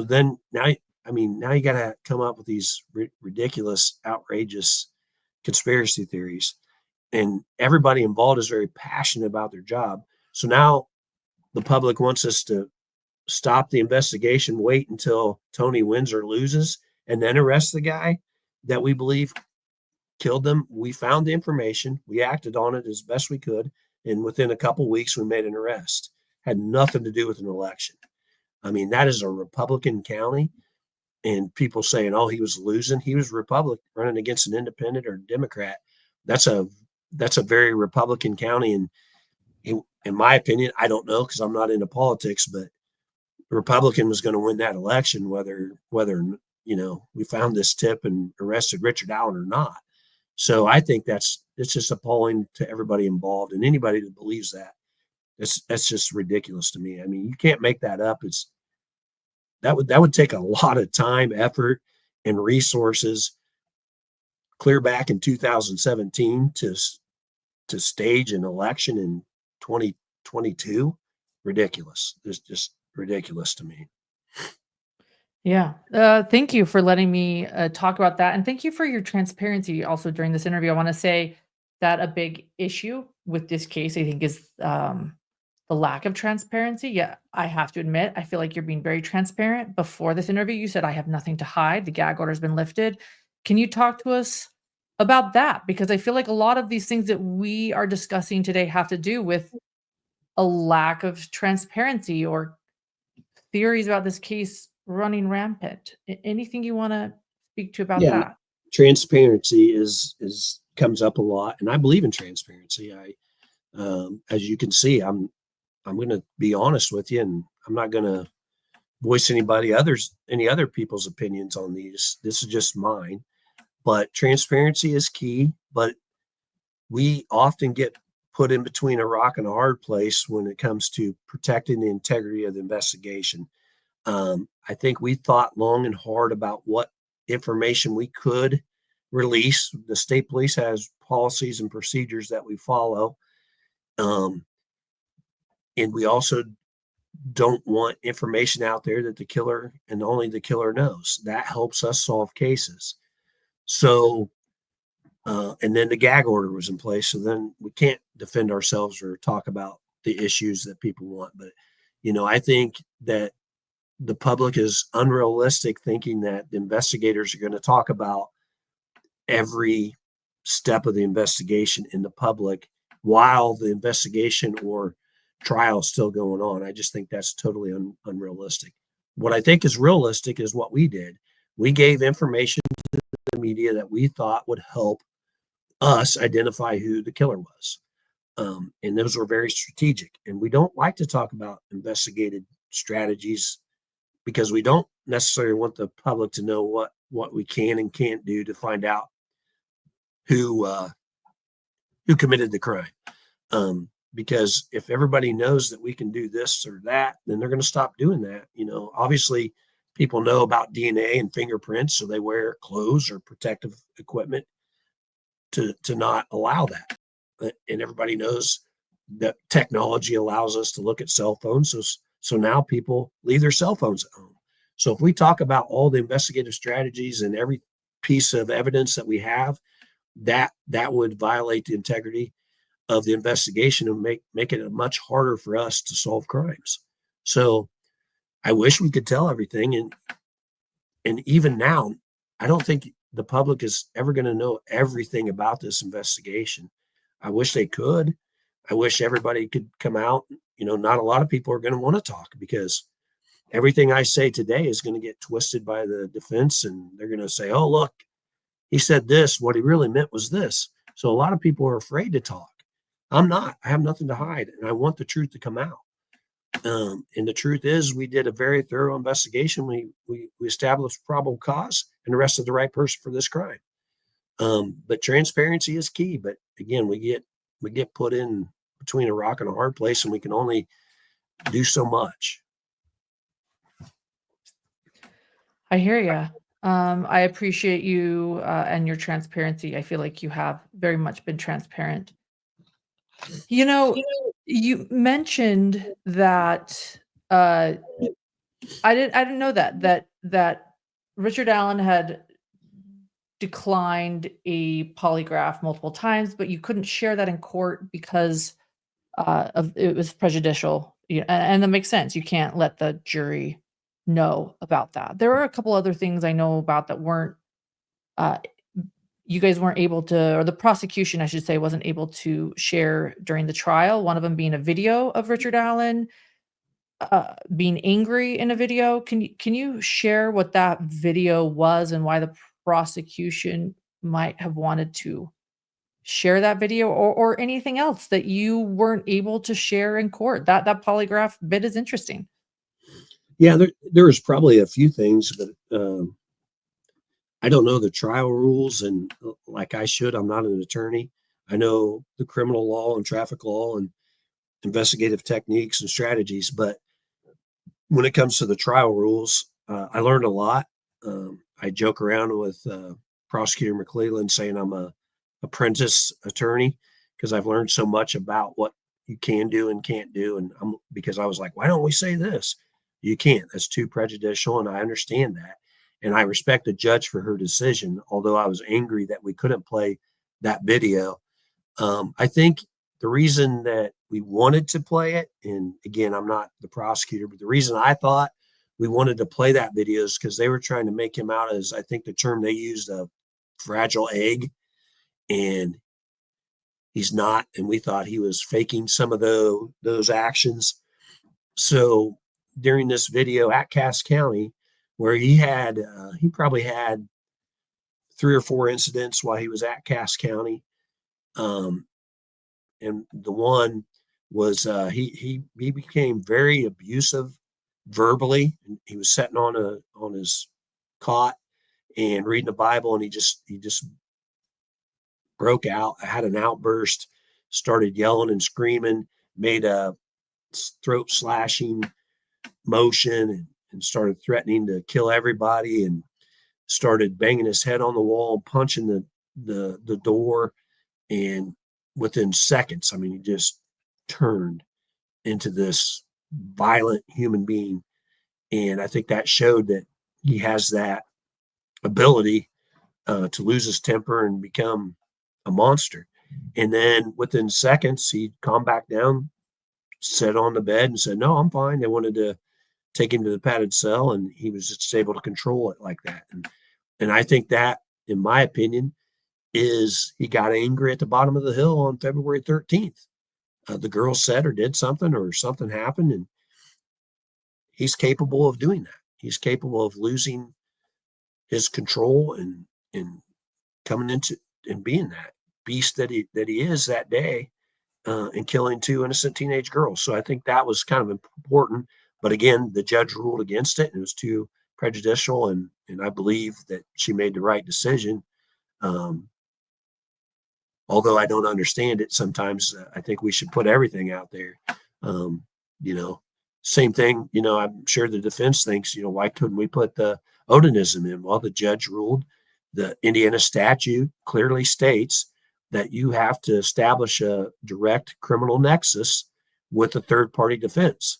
then now, I mean, now you got to come up with these ridiculous, outrageous conspiracy theories, and everybody involved is very passionate about their job. So now the public wants us to stop the investigation, wait until Tony wins or loses, and then arrest the guy that we believe killed them. We found the information, we acted on it as best we could, and within a couple weeks, we made an arrest. Had nothing to do with an election. I mean, that is a Republican county, and people saying, "Oh, he was losing." He was Republican running against an independent or Democrat. That's a very Republican county, and in my opinion, I don't know because I'm not into politics, but the Republican was going to win that election, whether we found this tip and arrested Richard Allen or not. So I think it's just appalling to everybody involved, and anybody that believes that. That's just ridiculous to me. I mean, you can't make that up. That would take a lot of time, effort, and resources clear back in 2017 to stage an election in 2022. Ridiculous. It's just ridiculous to me. Yeah. Thank you for letting me talk about that. And thank you for your transparency also during this interview. I want to say that a big issue with this case, I think, is the lack of transparency. Yeah, I have to admit, I feel like you're being very transparent. Before this interview, you said, I have nothing to hide. The gag order has been lifted. Can you talk to us about that? Because I feel like a lot of these things that we are discussing today have to do with a lack of transparency or theories about this case running rampant. Anything you want to speak to about Yeah, that? transparency is comes up a lot, and I believe in transparency. As you can see, I'm going to be honest with you, and I'm not going to voice any other people's opinions on these. This is just mine. But transparency is key. But we often get put in between a rock and a hard place when it comes to protecting the integrity of the investigation. I think we thought long and hard about what information we could release. The state police has policies and procedures that we follow. And we also don't want information out there that the killer and only the killer knows. That helps us solve cases. So, and then the gag order was in place. So then we can't defend ourselves or talk about the issues that people want. But, I think that the public is unrealistic thinking that the investigators are going to talk about every step of the investigation in the public while the investigation or trial is still going on. I just think that's totally unrealistic. What I think is realistic is what we did. We gave information to the media that we thought would help us identify who the killer was. And those were very strategic. And we don't like to talk about investigative strategies because we don't necessarily want the public to know what we can and can't do to find out who committed the crime. Because if everybody knows that we can do this or that, then they're going to stop doing that. Obviously people know about DNA and fingerprints, so they wear clothes or protective equipment to not allow that. And everybody knows that technology allows us to look at cell phones. So now people leave their cell phones at home. So if we talk about all the investigative strategies and every piece of evidence that we have, that would violate the integrity of the investigation and make it much harder for us to solve crimes. So I wish we could tell everything. And even now, I don't think the public is ever going to know everything about this investigation. I wish they could. I wish everybody could come out. Not a lot of people are going to want to talk because everything I say today is going to get twisted by the defense, and they're going to say, "Oh, look, he said this. What he really meant was this." So a lot of people are afraid to talk. I'm not. I have nothing to hide, and I want the truth to come out. And the truth is, we did a very thorough investigation. We established probable cause and arrested the right person for this crime. But transparency is key. But again, we get put in between a rock and a hard place, and we can only do so much. I hear you. I appreciate you and your transparency. I feel like you have very much been transparent. You know, you mentioned that uh, I didn't know that Richard Allen had declined a polygraph multiple times, but you couldn't share that in court because of it was prejudicial. And that makes sense. You can't let the jury know about that. There are a couple other things I know about that weren't uh, you guys weren't able to, or the prosecution, I should say, wasn't able to share during the trial. One of them being a video of Richard Allen being angry in a video. Can you share what that video was and why the prosecution might have wanted to share that video, or anything else that you weren't able to share in court? That polygraph bit is interesting. Yeah, there was probably a few things, but I don't know the trial rules, and like I should, I'm not an attorney. I know the criminal law and traffic law and investigative techniques and strategies, but when it comes to the trial rules, I learned a lot. I joke around with Prosecutor McClellan saying I'm a apprentice attorney because I've learned so much about what you can do and can't do. And because I was like, why don't we say this? You can't. That's too prejudicial, and I understand that. And I respect the judge for her decision, although I was angry that we couldn't play that video. I think the reason that we wanted to play it, and again, I'm not the prosecutor, but the reason I thought we wanted to play that video is because they were trying to make him out as, I think the term they used, a fragile egg, and he's not. And we thought he was faking some of those actions. So during this video at Cass County, where he probably had 3 or 4 incidents while he was at Cass County. And the one was he became very abusive verbally. He was sitting on his cot and reading the Bible, and he just broke out, had an outburst, started yelling and screaming, made a throat slashing motion, and started threatening to kill everybody, and started banging his head on the wall, punching the door. And within seconds, I mean, he just turned into this violent human being. And I think that showed that he has that ability to lose his temper and become a monster. And then within seconds, he calmed back down, sat on the bed, and said, "No, I'm fine." They wanted to take him to the padded cell, and he was just able to control it like that. And I think that, in my opinion, is he got angry at the bottom of the hill on February 13th. The girl said or did something, or something happened, and he's capable of doing that. He's capable of losing his control and coming into and being that beast that he is that day, and killing 2 innocent teenage girls. So I think that was kind of important. But again, the judge ruled against it, and it was too prejudicial. And I believe that she made the right decision. Although I don't understand it sometimes, I think we should put everything out there. Um, you know, same thing, I'm sure the defense thinks, why couldn't we put the Odinism in? Well, the judge ruled the Indiana statute clearly states that you have to establish a direct criminal nexus with a third party defense.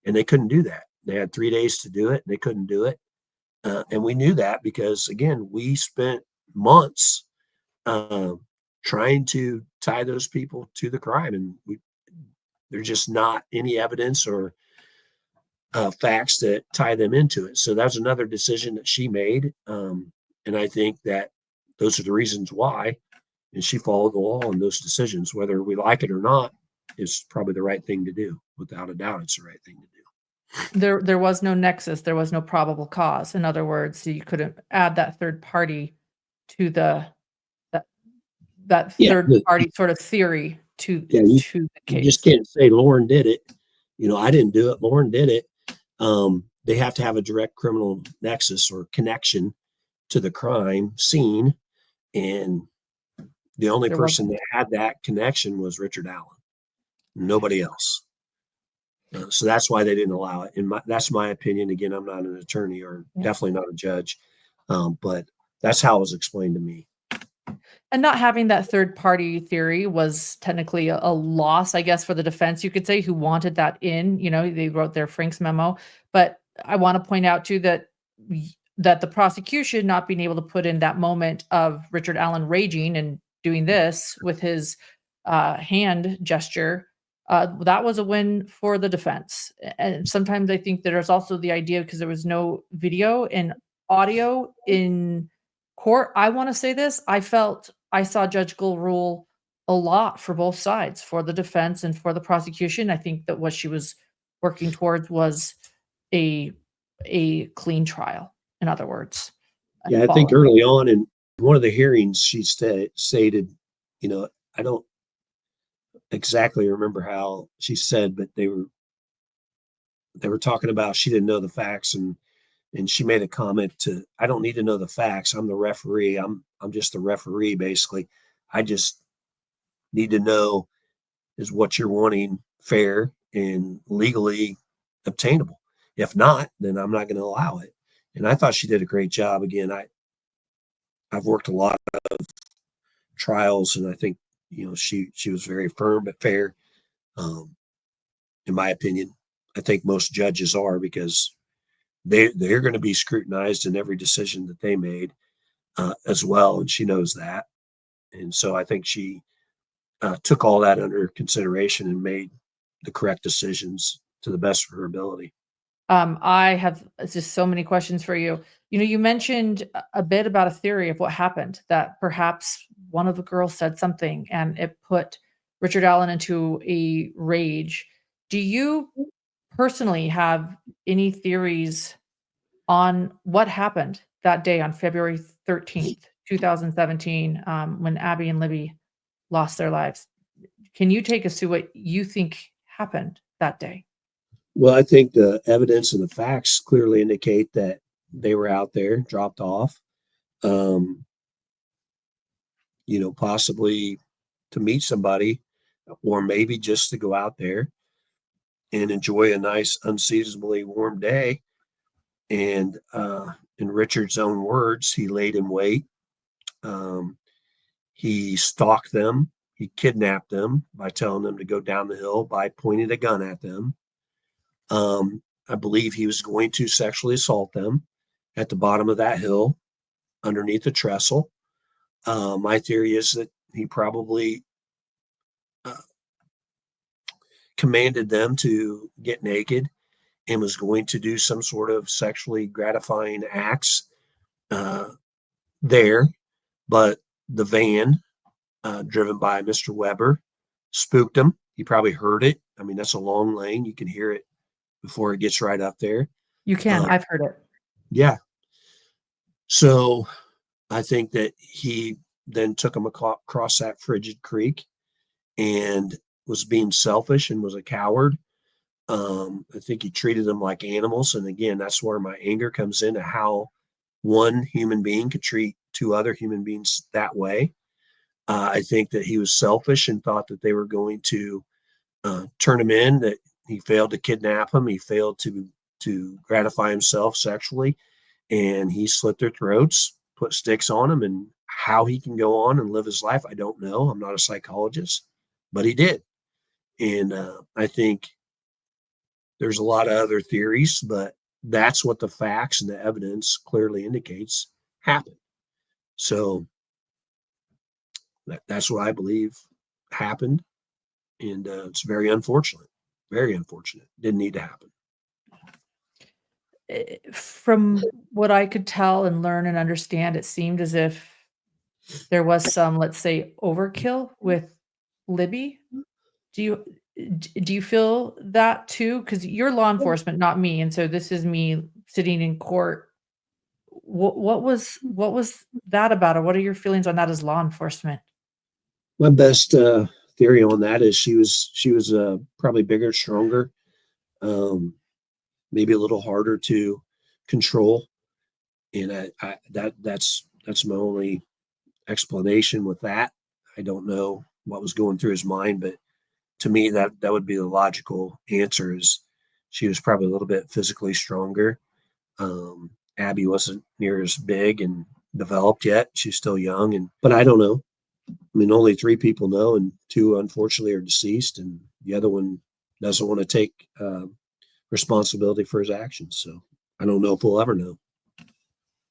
And they couldn't do that. They had 3 days to do it, and they couldn't do it. And we knew that because, again, we spent months trying to tie those people to the crime, and there's just not any evidence or facts that tie them into it. So that's another decision that she made, and I think that those are the reasons why. And she followed the law on those decisions, whether we like it or not. Is probably the right thing to do. Without a doubt, it's the right thing to do. There was no nexus. There was no probable cause. In other words, you couldn't add that third party to that Yeah, third party sort of theory to yeah, the you case. just can't say Lauren did it. I didn't do it. Lauren did it. They have to have a direct criminal nexus or connection to the crime scene, and the only person that had that connection was Richard Allen. nobody else. So that's why they didn't allow it. And that's my opinion. Again, I'm not an attorney or definitely not a judge, but that's how it was explained to me. And not having that third party theory was technically a loss, I guess, for the defense, you could say, who wanted that in. They wrote their Frank's memo. But I want to point out too that that the prosecution not being able to put in that moment of Richard Allen raging and doing this with his hand gesture, that was a win for the defense. And sometimes I think that there's also the idea, because there was no video and audio in court. I want to say this. I saw Judge Gould rule a lot for both sides, for the defense and for the prosecution. I think that what she was working towards was a clean trial, in other words. Yeah, I think early on in one of the hearings, she stated, I don't exactly remember how she said, but they were talking about she didn't know the facts, and she made a comment to, I don't need to know the facts. I'm the referee. I'm just the referee, basically. I just need to know, is what you're wanting fair and legally obtainable? If not, then I'm not going to allow it. And I thought she did a great job. Again, I've worked a lot of trials, and I think, she was very firm but fair. In my opinion, I think most judges are, because they're going to be scrutinized in every decision that they made as well, and she knows that. And so I think she took all that under consideration and made the correct decisions to the best of her ability. I have just so many questions for you. You mentioned a bit about a theory of what happened, that perhaps one of the girls said something and it put Richard Allen into a rage. Do you personally have any theories on what happened that day on February 13th, 2017, when Abby and Libby lost their lives? Can you take us through what you think happened that day? Well, I think the evidence and the facts clearly indicate that they were out there, dropped off, possibly to meet somebody, or maybe just to go out there and enjoy a nice, unseasonably warm day. And in Richard's own words, he laid in wait. He stalked them. He kidnapped them by telling them to go down the hill, by pointing a gun at them. I believe he was going to sexually assault them at the bottom of that hill underneath the trestle. My theory is that he probably commanded them to get naked and was going to do some sort of sexually gratifying acts there. But the van, driven by Mr. Weber, spooked him. He probably heard it. I mean, that's a long lane. You can hear it before it gets right up there. You can. I've heard it. Yeah. So I think that he then took him across that frigid creek and was being selfish and was a coward. I think he treated them like animals. And again, that's where my anger comes into how one human being could treat two other human beings that way. I think that he was selfish and thought that they were going to turn him in, that he failed to kidnap him. He failed to gratify himself sexually, and he slit their throats, put sticks on them. And how he can go on and live his life, I don't know. I'm not a psychologist, but he did. And I think there's a lot of other theories, but that's what the facts and the evidence clearly indicates happened. So that's what I believe happened. And it's very unfortunate. Very unfortunate. Didn't need to happen. From what I could tell and learn and understand, it seemed as if there was some, let's say, overkill with Libby. Do you feel that too? Because you're law enforcement, not me, and so this is me sitting in court. What was that about, or what are your feelings on that as law enforcement? My best theory on that is she was probably bigger, stronger, maybe a little harder to control, and that's my only explanation with that. I don't know what was going through his mind, but to me, that would be the logical answer. Is she was probably a little bit physically stronger. Abby wasn't near as big and developed yet. She's still young, but I don't know. I mean, only 3 people know, and 2 unfortunately are deceased, and the other one doesn't want to take responsibility for his actions. So I don't know if we'll ever know.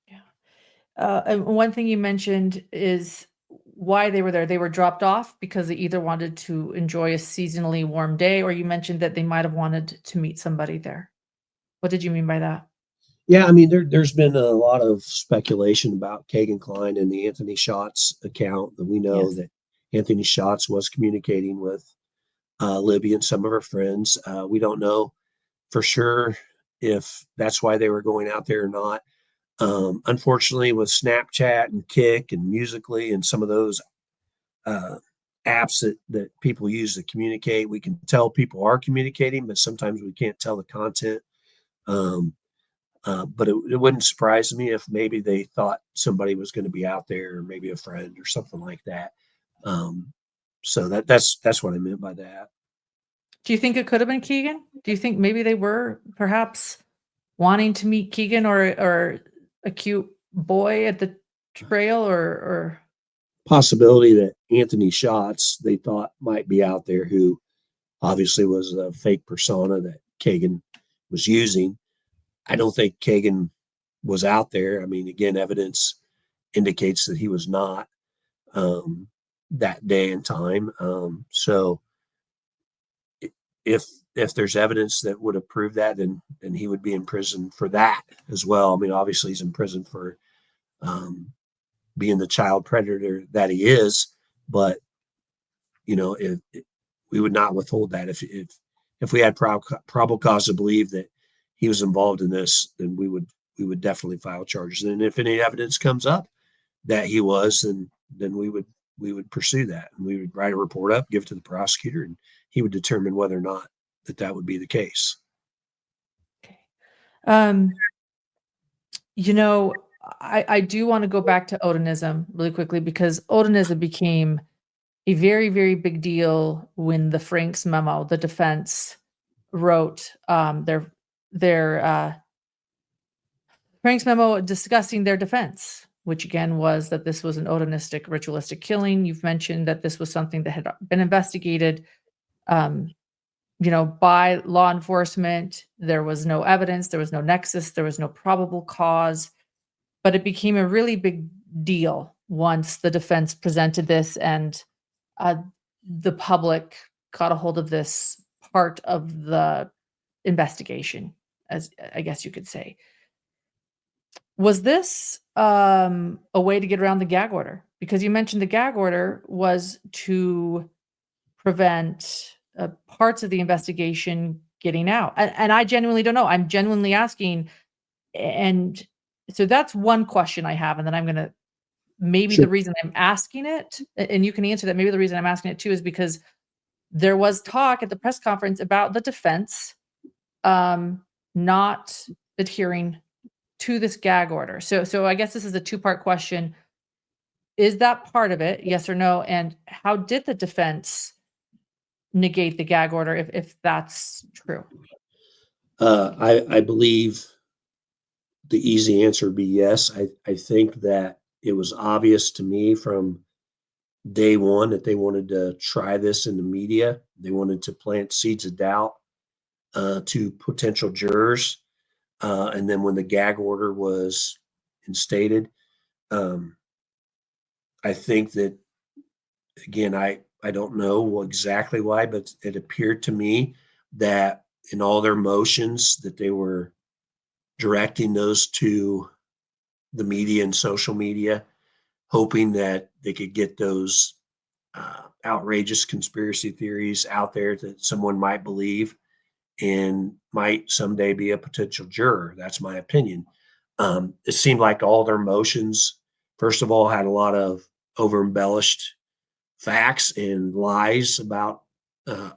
Yeah. And one thing you mentioned is why they were there. They were dropped off because they either wanted to enjoy a seasonally warm day, or you mentioned that they might have wanted to meet somebody there. What did you mean by that? Yeah, I mean, there's been a lot of speculation about Kagan Klein and the Anthony Schatz account. That we know Yes. that Anthony Schatz was communicating with Libby and some of her friends. We don't know for sure if that's why they were going out there or not. Unfortunately, with Snapchat and Kick and Musically and some of those uh, apps that people use to communicate, we can tell people are communicating, but sometimes we can't tell the content. Um, but it wouldn't surprise me if maybe they thought somebody was going to be out there, or maybe a friend or something like that. So that's what I meant by that. Do you think it could have been Keegan? Do you think maybe they were perhaps wanting to meet Keegan, or a cute boy at the trail, or Possibility that Anthony Schatz they thought might be out there, who obviously was a fake persona that Kagan was using. I don't think Kagan was out there. I mean, again, evidence indicates that he was not um, that day and time. So if there's evidence that would have proved that, then he would be in prison for that as well. I mean, obviously he's in prison for um, being the child predator that he is, but if we would not withhold that if we had probable cause to believe that he was involved in this, then we would definitely file charges. And if any evidence comes up that he was, then we would pursue that, and we would write a report up, give it to the prosecutor, and he would determine whether or not that would be the case. okay. Um, you know, I do want to go back to Odinism really quickly, because Odinism became a very, very big deal when the Franks memo, the defense wrote their Frank's memo discussing their defense, which again was that this was an odinistic, ritualistic killing. You've mentioned that this was something that had been investigated, um, by law enforcement. There was no evidence, there was no nexus, there was no probable cause, but it became a really big deal once the defense presented this, and uh, the public got a hold of this part of the investigation, as I guess you could say. Was this, a way to get around the gag order? Because you mentioned the gag order was to prevent, parts of the investigation getting out, and I genuinely don't know. I'm genuinely asking, and so that's one question I have, and then I'm gonna maybe Sure. the reason I'm asking it, and you can answer that, maybe the reason I'm asking it too is because there was talk at the press conference about the defense, um, not adhering to this gag order. So I guess this is a two-part question. Is that part of it? Yes or no? And how did the defense negate the gag order, if that's true? I believe the easy answer would be yes. I think that it was obvious to me from day one that they wanted to try this in the media. They wanted to plant seeds of doubt to potential jurors. And then when the gag order was instated, um, I think that, again, I don't know exactly why, but it appeared to me that in all their motions that they were directing those to the media and social media, hoping that they could get those outrageous conspiracy theories out there that someone might believe and might someday be a potential juror. That's my opinion. It seemed like all their motions, first of all, had a lot of over embellished facts and lies about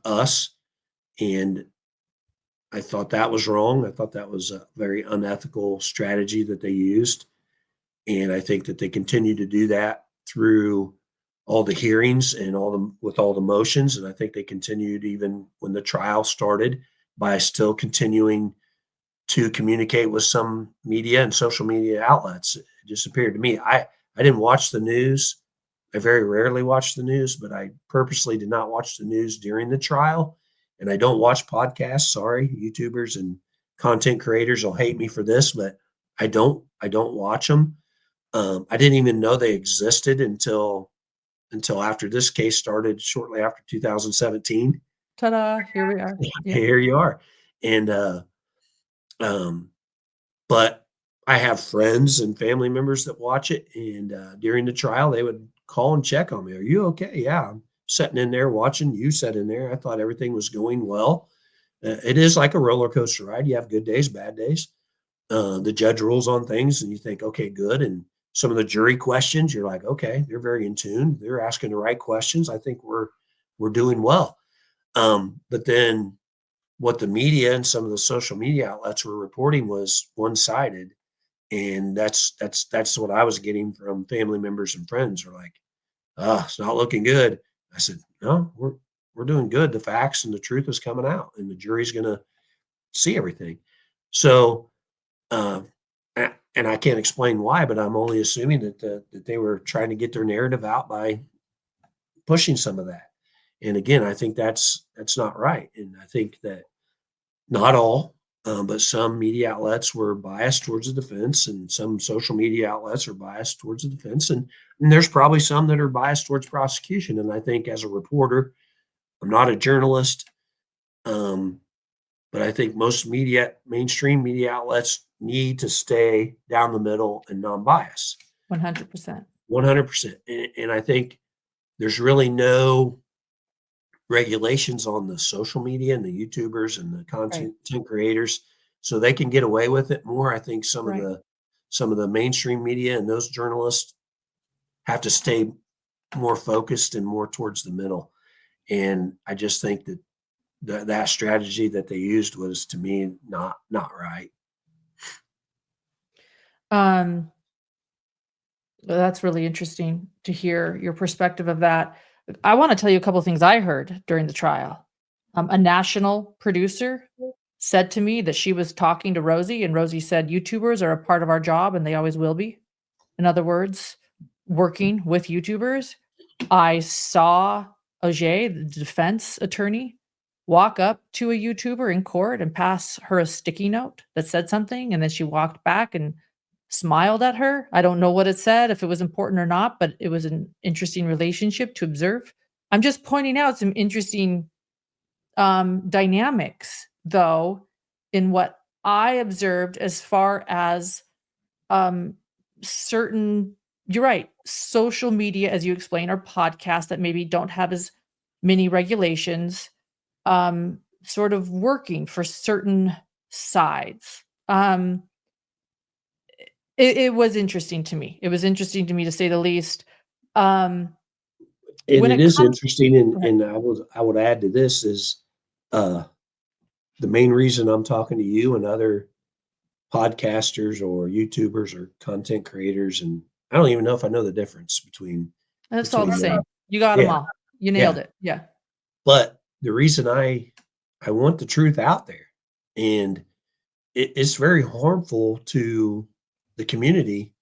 us. And I thought that was wrong. I thought that was a very unethical strategy that they used. And I think that they continue to do that through all the hearings and all the motions. And I think they continued even when the trial started by still continuing to communicate with some media and social media outlets. It just appeared to me. I didn't watch the news. I very rarely watch the news, but I purposely did not watch the news during the trial. And I don't watch podcasts. Sorry, YouTubers and content creators will hate me for this, but I don't watch them. I didn't even know they existed until after this case started shortly after 2017. Ta-da! Here we are. Yeah. Here you are. And um, but I have friends and family members that watch it, and during the trial, they would call and check on me. Are you okay? Yeah, I'm sitting in there watching. You sat in there. I thought everything was going well. It is like a roller coaster ride. You have good days, bad days. The judge rules on things, and you think, okay, good. And some of the jury questions, you're like, okay, they're very in tune. They're asking the right questions. I think we're doing well. But then what the media and some of the social media outlets were reporting was one-sided, and that's what I was getting from family members and friends. Are like, "Ah, it's not looking good." I said, "No, we're doing good. The facts and the truth is coming out, and the jury's going to see everything." So, uh, and I can't explain why, but I'm only assuming that they were trying to get their narrative out by pushing some of that. And again, I think that's not right, and I think that not all, but some media outlets were biased towards the defense, and some social media outlets are biased towards the defense, and there's probably some that are biased towards prosecution. And I think as a reporter, I'm not a journalist, um, but I think most mainstream media outlets need to stay down the middle and non-biased, 100%. 100%. And I think there's really no regulations on the social media and the YouTubers and the Right. content creators, so they can get away with it more. I think Right. some of the mainstream media and those journalists have to stay more focused and more towards the middle. And I just think that that strategy that they used was, to me, not right. Um, well, that's really interesting to hear your perspective of that. I wanna tell you a couple of things I heard during the trial. A national producer said to me that she was talking to Rosie, and Rosie said, "YouTubers are a part of our job, and they always will be." In other words, working with YouTubers. I saw Auger, the defense attorney, walk up to a YouTuber in court and pass her a sticky note that said something, and then she walked back and smiled at her. I don't know what it said, if it was important or not, but it was an interesting relationship to observe. I'm just pointing out some interesting, dynamics, though, in what I observed as far as, um, certain you're right, social media, as you explained, or podcasts that maybe don't have as many regulations, sort of working for certain sides. It was interesting to me. It was interesting to me, to say the least. Um, And when it it is comes interesting, Go ahead. and I would add to this is, uh, the main reason I'm talking to you and other podcasters or YouTubers or content creators, and I don't even know if I know the difference It's all between the them. same. You got them Yeah, all. You nailed yeah. it. Yeah. But the reason I want the truth out there, and it's very harmful to the community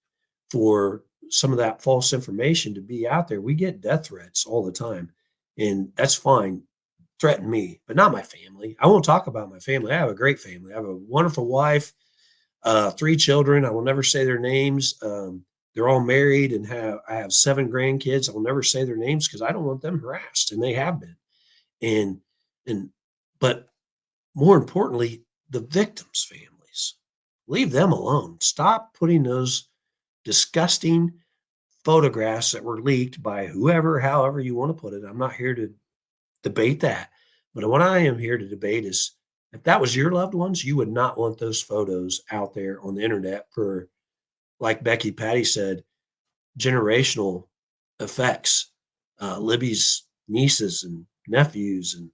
for some of that false information to be out there. We get death threats all the time, and that's fine. Threaten me, but not my family. I won't talk about my family. I have a great family. I have a wonderful wife, three children. I will never say their names. They're all married and I have seven grandkids. I will never say their names because I don't want them harassed, and they have been. And and but more importantly, the victims' families, leave them alone. Stop putting those disgusting photographs that were leaked by whoever, however you want to put it. I'm not here to debate that. But what I am here to debate is, if that was your loved ones, you would not want those photos out there on the internet for, like Becky Patty said, generational effects. Libby's nieces and nephews and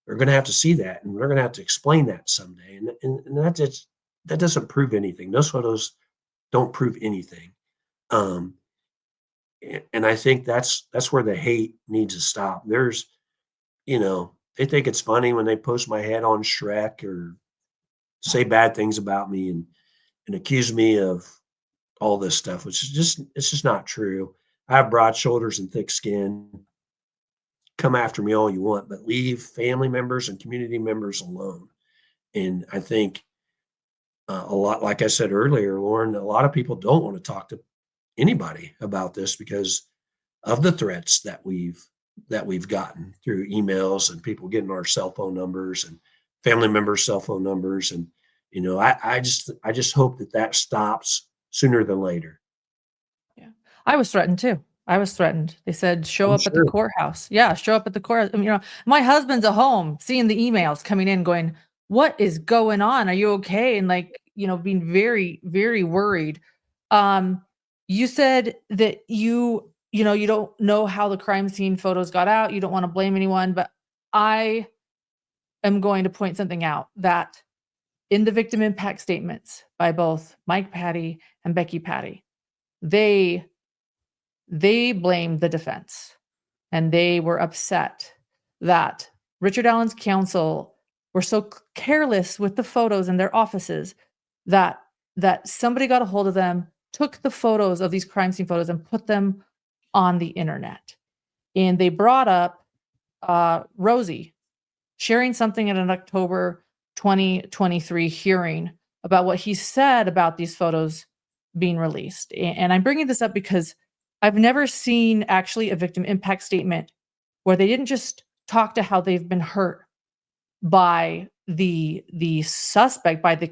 are going to have to see that, and they're going to have to explain that someday. And that doesn't prove anything. Those photos don't prove anything. Um, And I think that's where the hate needs to stop. There's, they think it's funny when they post my head on Shrek or say bad things about me and accuse me of all this stuff, which is it's just not true. I have broad shoulders and thick skin. Come after me all you want, but leave family members and community members alone. And I think a lot, like I said earlier, Lauren, a lot of people don't want to talk to anybody about this because of the threats that we've gotten through emails and people getting our cell phone numbers and family members' cell phone numbers. And I just hope that stops sooner than later. Yeah. I was threatened too. I was threatened. They said, "Show I'm up at the sure. courthouse." Yeah, show up at the courthouse. My husband's at home seeing the emails coming in going, "What is going on? Are you okay?" And like, being very, very worried. Um, you said that you don't know how the crime scene photos got out. You don't want to blame anyone, but I am going to point something out that in the victim impact statements by both Mike Patty and Becky Patty, they blamed the defense, and they were upset that Richard Allen's counsel were so careless with the photos in their offices that somebody got a hold of them, took the photos of these crime scene photos and put them on the internet. And they brought up Rosie sharing something in an October 2023 hearing about what he said about these photos being released. And I'm bringing this up because I've never seen actually a victim impact statement where they didn't just talk to how they've been hurt by the suspect, by the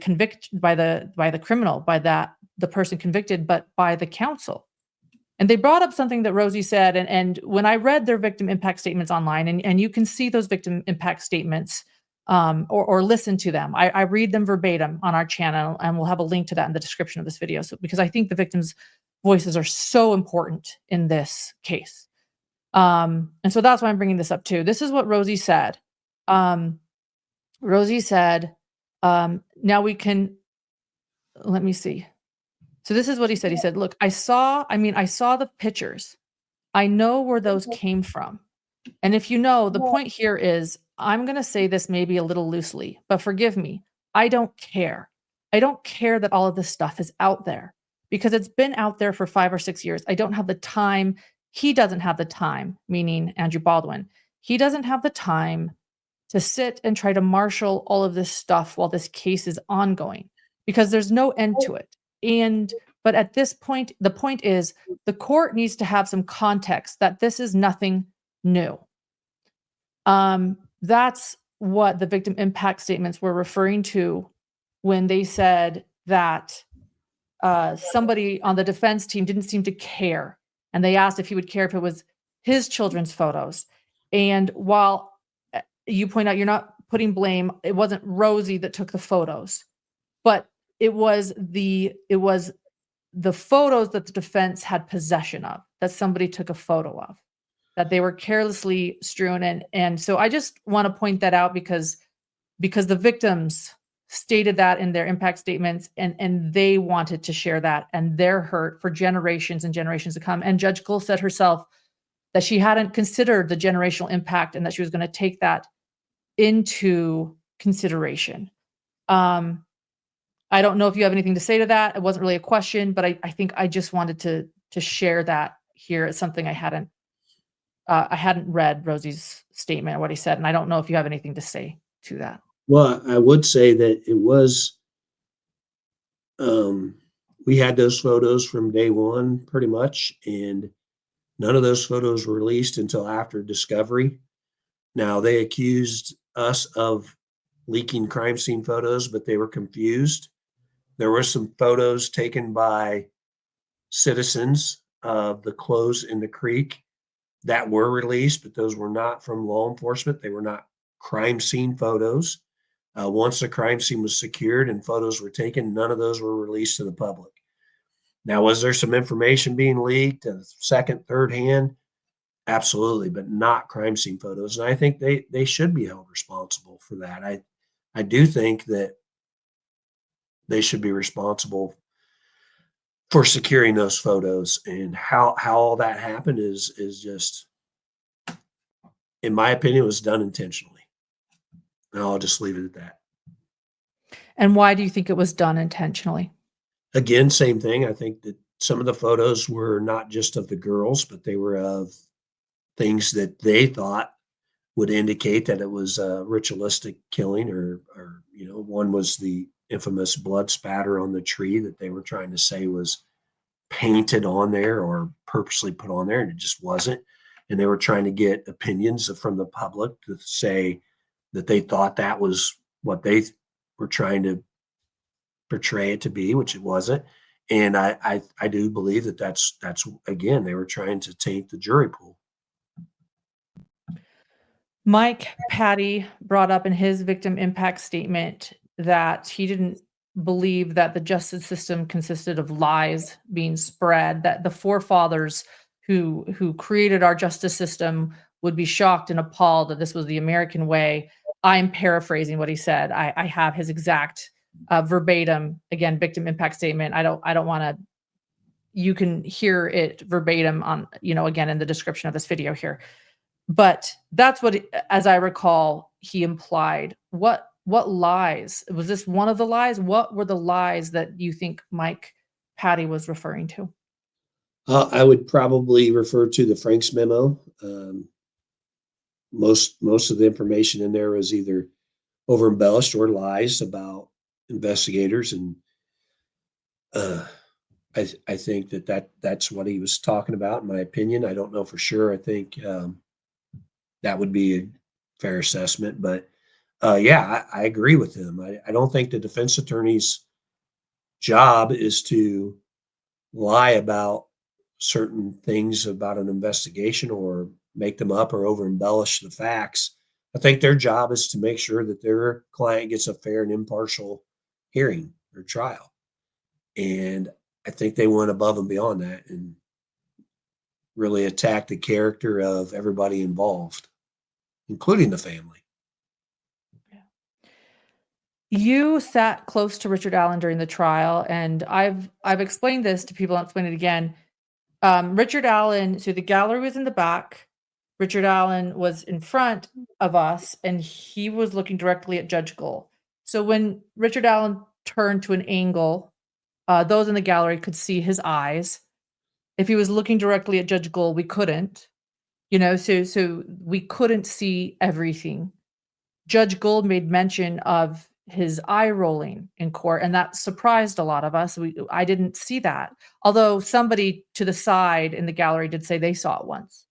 criminal, by the person convicted, but by the counsel. And they brought up something that Rosie said, and when I read their victim impact statements online, and you can see those victim impact statements, or listen to them. I read them verbatim on our channel, and we'll have a link to that in the description of this video. So, because I think the victims' voices are so important in this case. And so that's why I'm bringing this up too. This is what Rosie said. Rosie said, now we can, let me see. So this is what he said. He said, "Look, I saw the pictures. I know where those came from. And if the point here is, I'm going to say this maybe a little loosely, but forgive me. I don't care. I don't care that all of this stuff is out there because it's been out there for 5 or 6 years. I don't have the time. He doesn't have the time," meaning Andrew Baldwin. "He doesn't have the time to sit and try to marshal all of this stuff while this case is ongoing because there's no end to it. But at this point, the point is the court needs to have some context that this is nothing new." That's what the victim impact statements were referring to when they said that somebody on the defense team didn't seem to care. And they asked if he would care if it was his children's photos. And while you point out you're not putting blame, it wasn't Rosie that took the photos, but it was the photos that the defense had possession of, that somebody took a photo of, that they were carelessly strewn. And so I just want to point that out because the victims stated that in their impact statements, and they wanted to share that, and they're hurt for generations and generations to come. And Judge Cole said herself that she hadn't considered the generational impact and that she was going to take that into consideration. I don't know if you have anything to say to that. It wasn't really a question, but I think I just wanted to share that here as something I hadn't read Rosie's statement or what he said, and I don't know if you have anything to say to that. Well, I would say that it was, we had those photos from day one pretty much, and none of those photos were released until after discovery. Now, they accused us of leaking crime scene photos, but they were confused. There were some photos taken by citizens of the clothes in the creek that were released, but those were not from law enforcement. They were not crime scene photos. Once the crime scene was secured and photos were taken, none of those were released to the public. Now, was there some information being leaked, second, third hand? Absolutely, but not crime scene photos. And I think they should be held responsible for that. I do think that they should be responsible for securing those photos. And how all that happened is just, in my opinion, was done intentionally. And I'll just leave it at that. And why do you think it was done intentionally? Again, same thing. I think that some of the photos were not just of the girls, but they were of things that they thought would indicate that it was a ritualistic killing, or one was the infamous blood spatter on the tree that they were trying to say was painted on there or purposely put on there, and it just wasn't. And they were trying to get opinions from the public to say that they thought that was what they were trying to portray it to be, which it wasn't. And I do believe that that's again, they were trying to taint the jury pool. Mike Patty brought up in his victim impact statement that he didn't believe that the justice system consisted of lies being spread, that the forefathers who created our justice system would be shocked and appalled that this was the American way. I'm paraphrasing what he said. I have his exact verbatim, again, victim impact statement. I don't want to, you can hear it verbatim on, again, in the description of this video here. But that's what, as I recall, he implied. What lies? Was this one of the lies? What were the lies that you think Mike Patty was referring to? I would probably refer to the Frank's memo. Most of the information in there was either over embellished or lies about investigators, and I think that's what he was talking about. In my opinion, I don't know for sure. I think that would be a fair assessment, but yeah, I agree with him. I don't think the defense attorney's job is to lie about certain things about an investigation or make them up or over embellish the facts. I think their job is to make sure that their client gets a fair and impartial hearing or trial. And I think they went above and beyond that and really attacked the character of everybody involved, including the family. You sat close to Richard Allen during the trial, and I've explained this to people. I'll explain it again. Richard Allen, so the gallery was in the back. Richard Allen was in front of us, and he was looking directly at Judge Gold. So when Richard Allen turned to an angle, those in the gallery could see his eyes. If he was looking directly at Judge Gold, we couldn't. So we couldn't see everything. Judge Gold made mention of his eye rolling in court, and that surprised a lot of us. I didn't see that, although somebody to the side in the gallery did say they saw it once.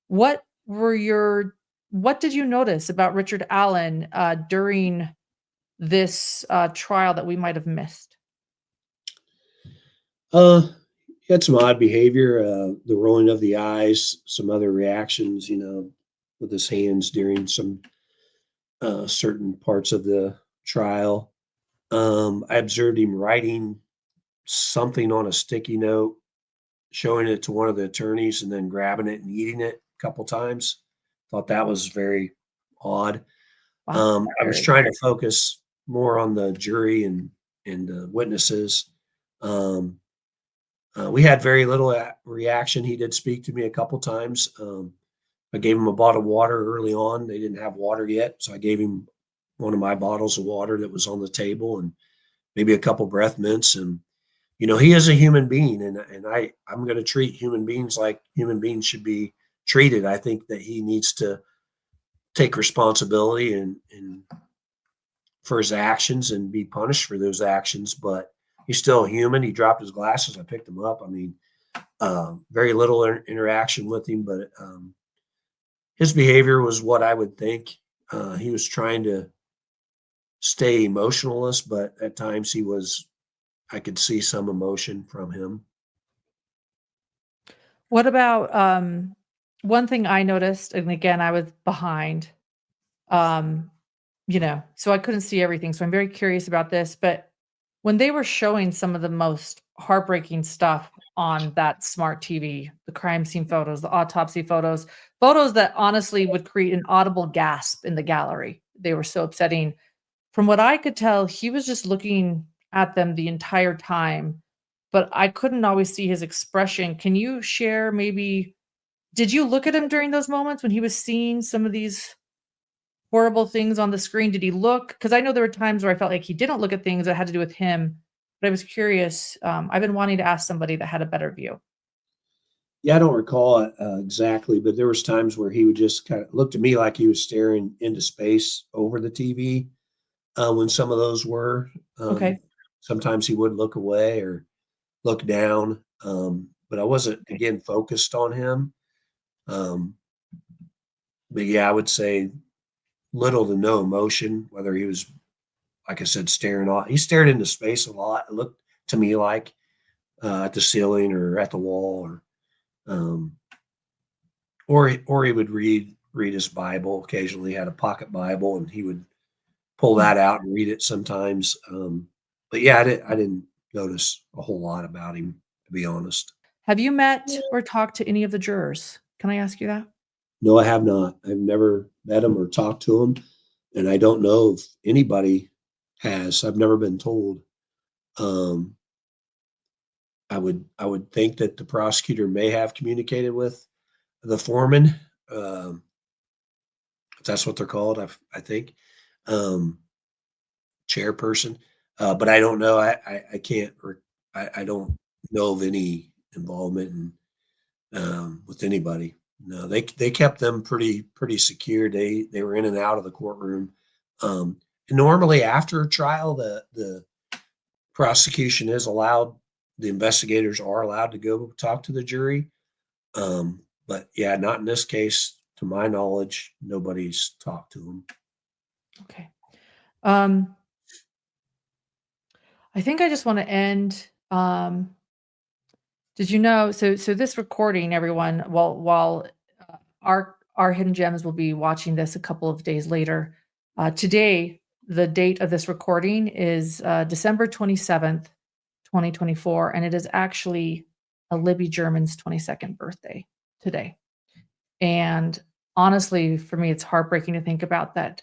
What what did you notice about Richard Allen during this trial that we might have missed? He had some odd behavior, the rolling of the eyes, some other reactions, with his hands during some certain parts of the trial. I observed him writing something on a sticky note, showing it to one of the attorneys, and then grabbing it and eating it a couple times. Thought that was very odd. Wow, I was very. trying to focus more on the jury and the witnesses. Um, we had very little reaction. He did speak to me a couple times. I gave him a bottle of water early on. They didn't have water yet, so I gave him one of my bottles of water that was on the table and maybe a couple breath mints. And he is a human being, and I'm going to treat human beings like human beings should be treated. I think that he needs to take responsibility and for his actions and be punished for those actions. But he's still human. He dropped his glasses. I picked them up. I mean, very little interaction with him, but his behavior was what I would think. He was trying to stay emotionless, but at times I could see some emotion from him. What about one thing I noticed, and again, I was behind, um, so I couldn't see everything. So I'm very curious about this. But when they were showing some of the most heartbreaking stuff on that smart TV, the crime scene photos, the autopsy photos, photos that honestly would create an audible gasp in the gallery. They were so upsetting. From what I could tell, he was just looking at them the entire time. but I couldn't always see his expression. Can you share maybe did you look at him during those moments when he was seeing some of these horrible things on the screen? Did he look? Because I know there were times where I felt like he didn't look at things that had to do with him, but I was curious. I've been wanting to ask somebody that had a better view. Yeah, I don't recall it exactly, but there was times where he would just kind of look to me like he was staring into space over the TV when some of those were. Um, Okay. Sometimes he would look away or look down, but I wasn't Okay. again focused on him. Um, but yeah, I would say little to no emotion, whether he was, like I said, staring off. He stared into space a lot. It looked to me like at the ceiling or at the wall, um, or he would read his Bible. Occasionally, he had a pocket Bible, and he would pull Hmm. that out and read it sometimes. But yeah, I didn't notice a whole lot about him, to be honest. Have you met or talked to any of the jurors? Can I ask you that? No, I have not. I've never met him or talked to him, and I don't know if anybody has. I've never been told. Um, I would think that the prosecutor may have communicated with the foreman. Um, if that's what they're called, I think, um, chairperson. But I don't know. I can't. I don't know of any involvement with anybody. No, they kept them pretty secure. They were in and out of the courtroom. And normally after a trial, the prosecution is allowed. The investigators are allowed to go talk to the jury. But yeah, not in this case. To my knowledge, nobody's talked to them. Okay. Um, I think I just want to end. Did you know? So this recording, everyone, while our hidden gems will be watching this a couple of days later. Today, the date of this recording is December 27th, 2024, and it is actually a Libby German's 22nd birthday today. And honestly, for me, it's heartbreaking to think about that.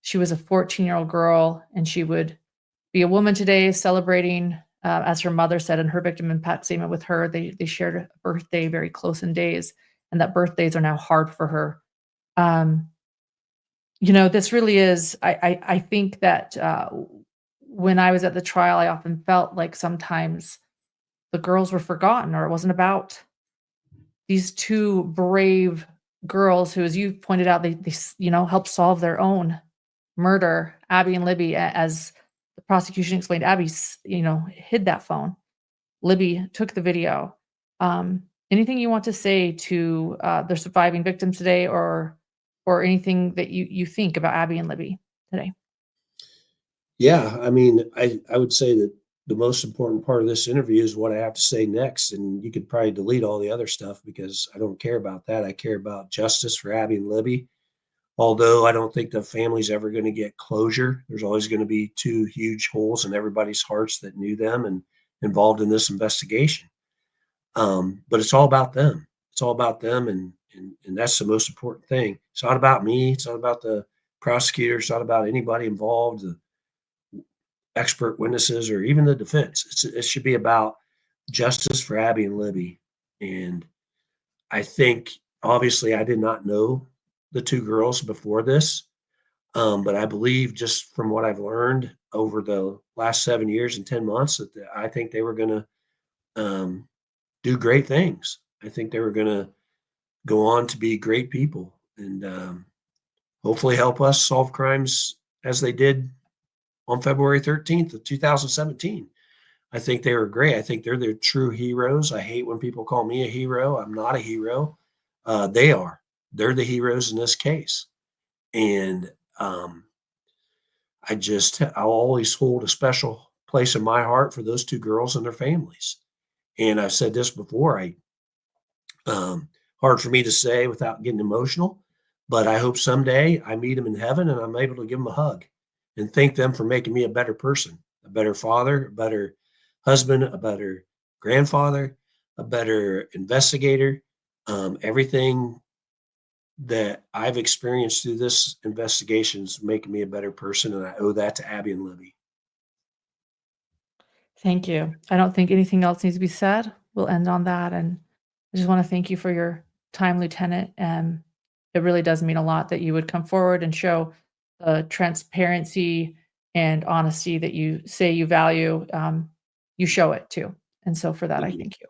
She was a 14-year-old girl, and she would be a woman today celebrating, as her mother said in her victim impact statement with her, they shared a birthday very close in days, and that birthdays are now hard for her. Um, this really is I think that, when I was at the trial, I often felt like sometimes the girls were forgotten, or it wasn't about these 2 brave girls who, as you pointed out, they helped solve their own murder, Abby and Libby, as the prosecution explained, Abby hid that phone. Libby took the video. Anything you want to say to, the surviving victims today, or anything that you think about Abby and Libby today? Yeah, I mean, I would say that the most important part of this interview is what I have to say next, and you could probably delete all the other stuff because I don't care about that. I care about justice for Abby and Libby. Although I don't think the family's ever going to get closure, there's always going to be two huge holes in everybody's hearts that knew them and involved in this investigation. But it's all about them. It's all about them, and that's the most important thing. It's not about me. It's not about the prosecutor. It's not about anybody involved. The expert witnesses or even the defense. It should be about justice for Abby and Libby. And I think obviously I did not know the two girls before this, but I believe just from what I've learned over the last 7 years and 10 months that I think they were going to um, do great things. I think they were going to go on to be great people and hopefully help us solve crimes as they did on February 13th of 2017. I think they were great. I think they're the true heroes. I hate when people call me a hero. I'm not a hero. They are. They're the heroes in this case. And um, I'll always hold a special place in my heart for those two girls and their families. And I've said this before. Um, Hard for me to say without getting emotional, but I hope someday I meet them in heaven and I'm able to give them a hug and thank them for making me a better person, a better father, a better husband, a better grandfather, a better investigator. Everything that I've experienced through this investigation is making me a better person, and I owe that to Abby and Libby. Thank you. I don't think anything else needs to be said. We'll end on that, and I just wanna thank you for your time, Lieutenant, and it really does mean a lot that you would come forward and show the transparency and honesty that you say you value, you show it too, and so for that, I Mhm. thank you.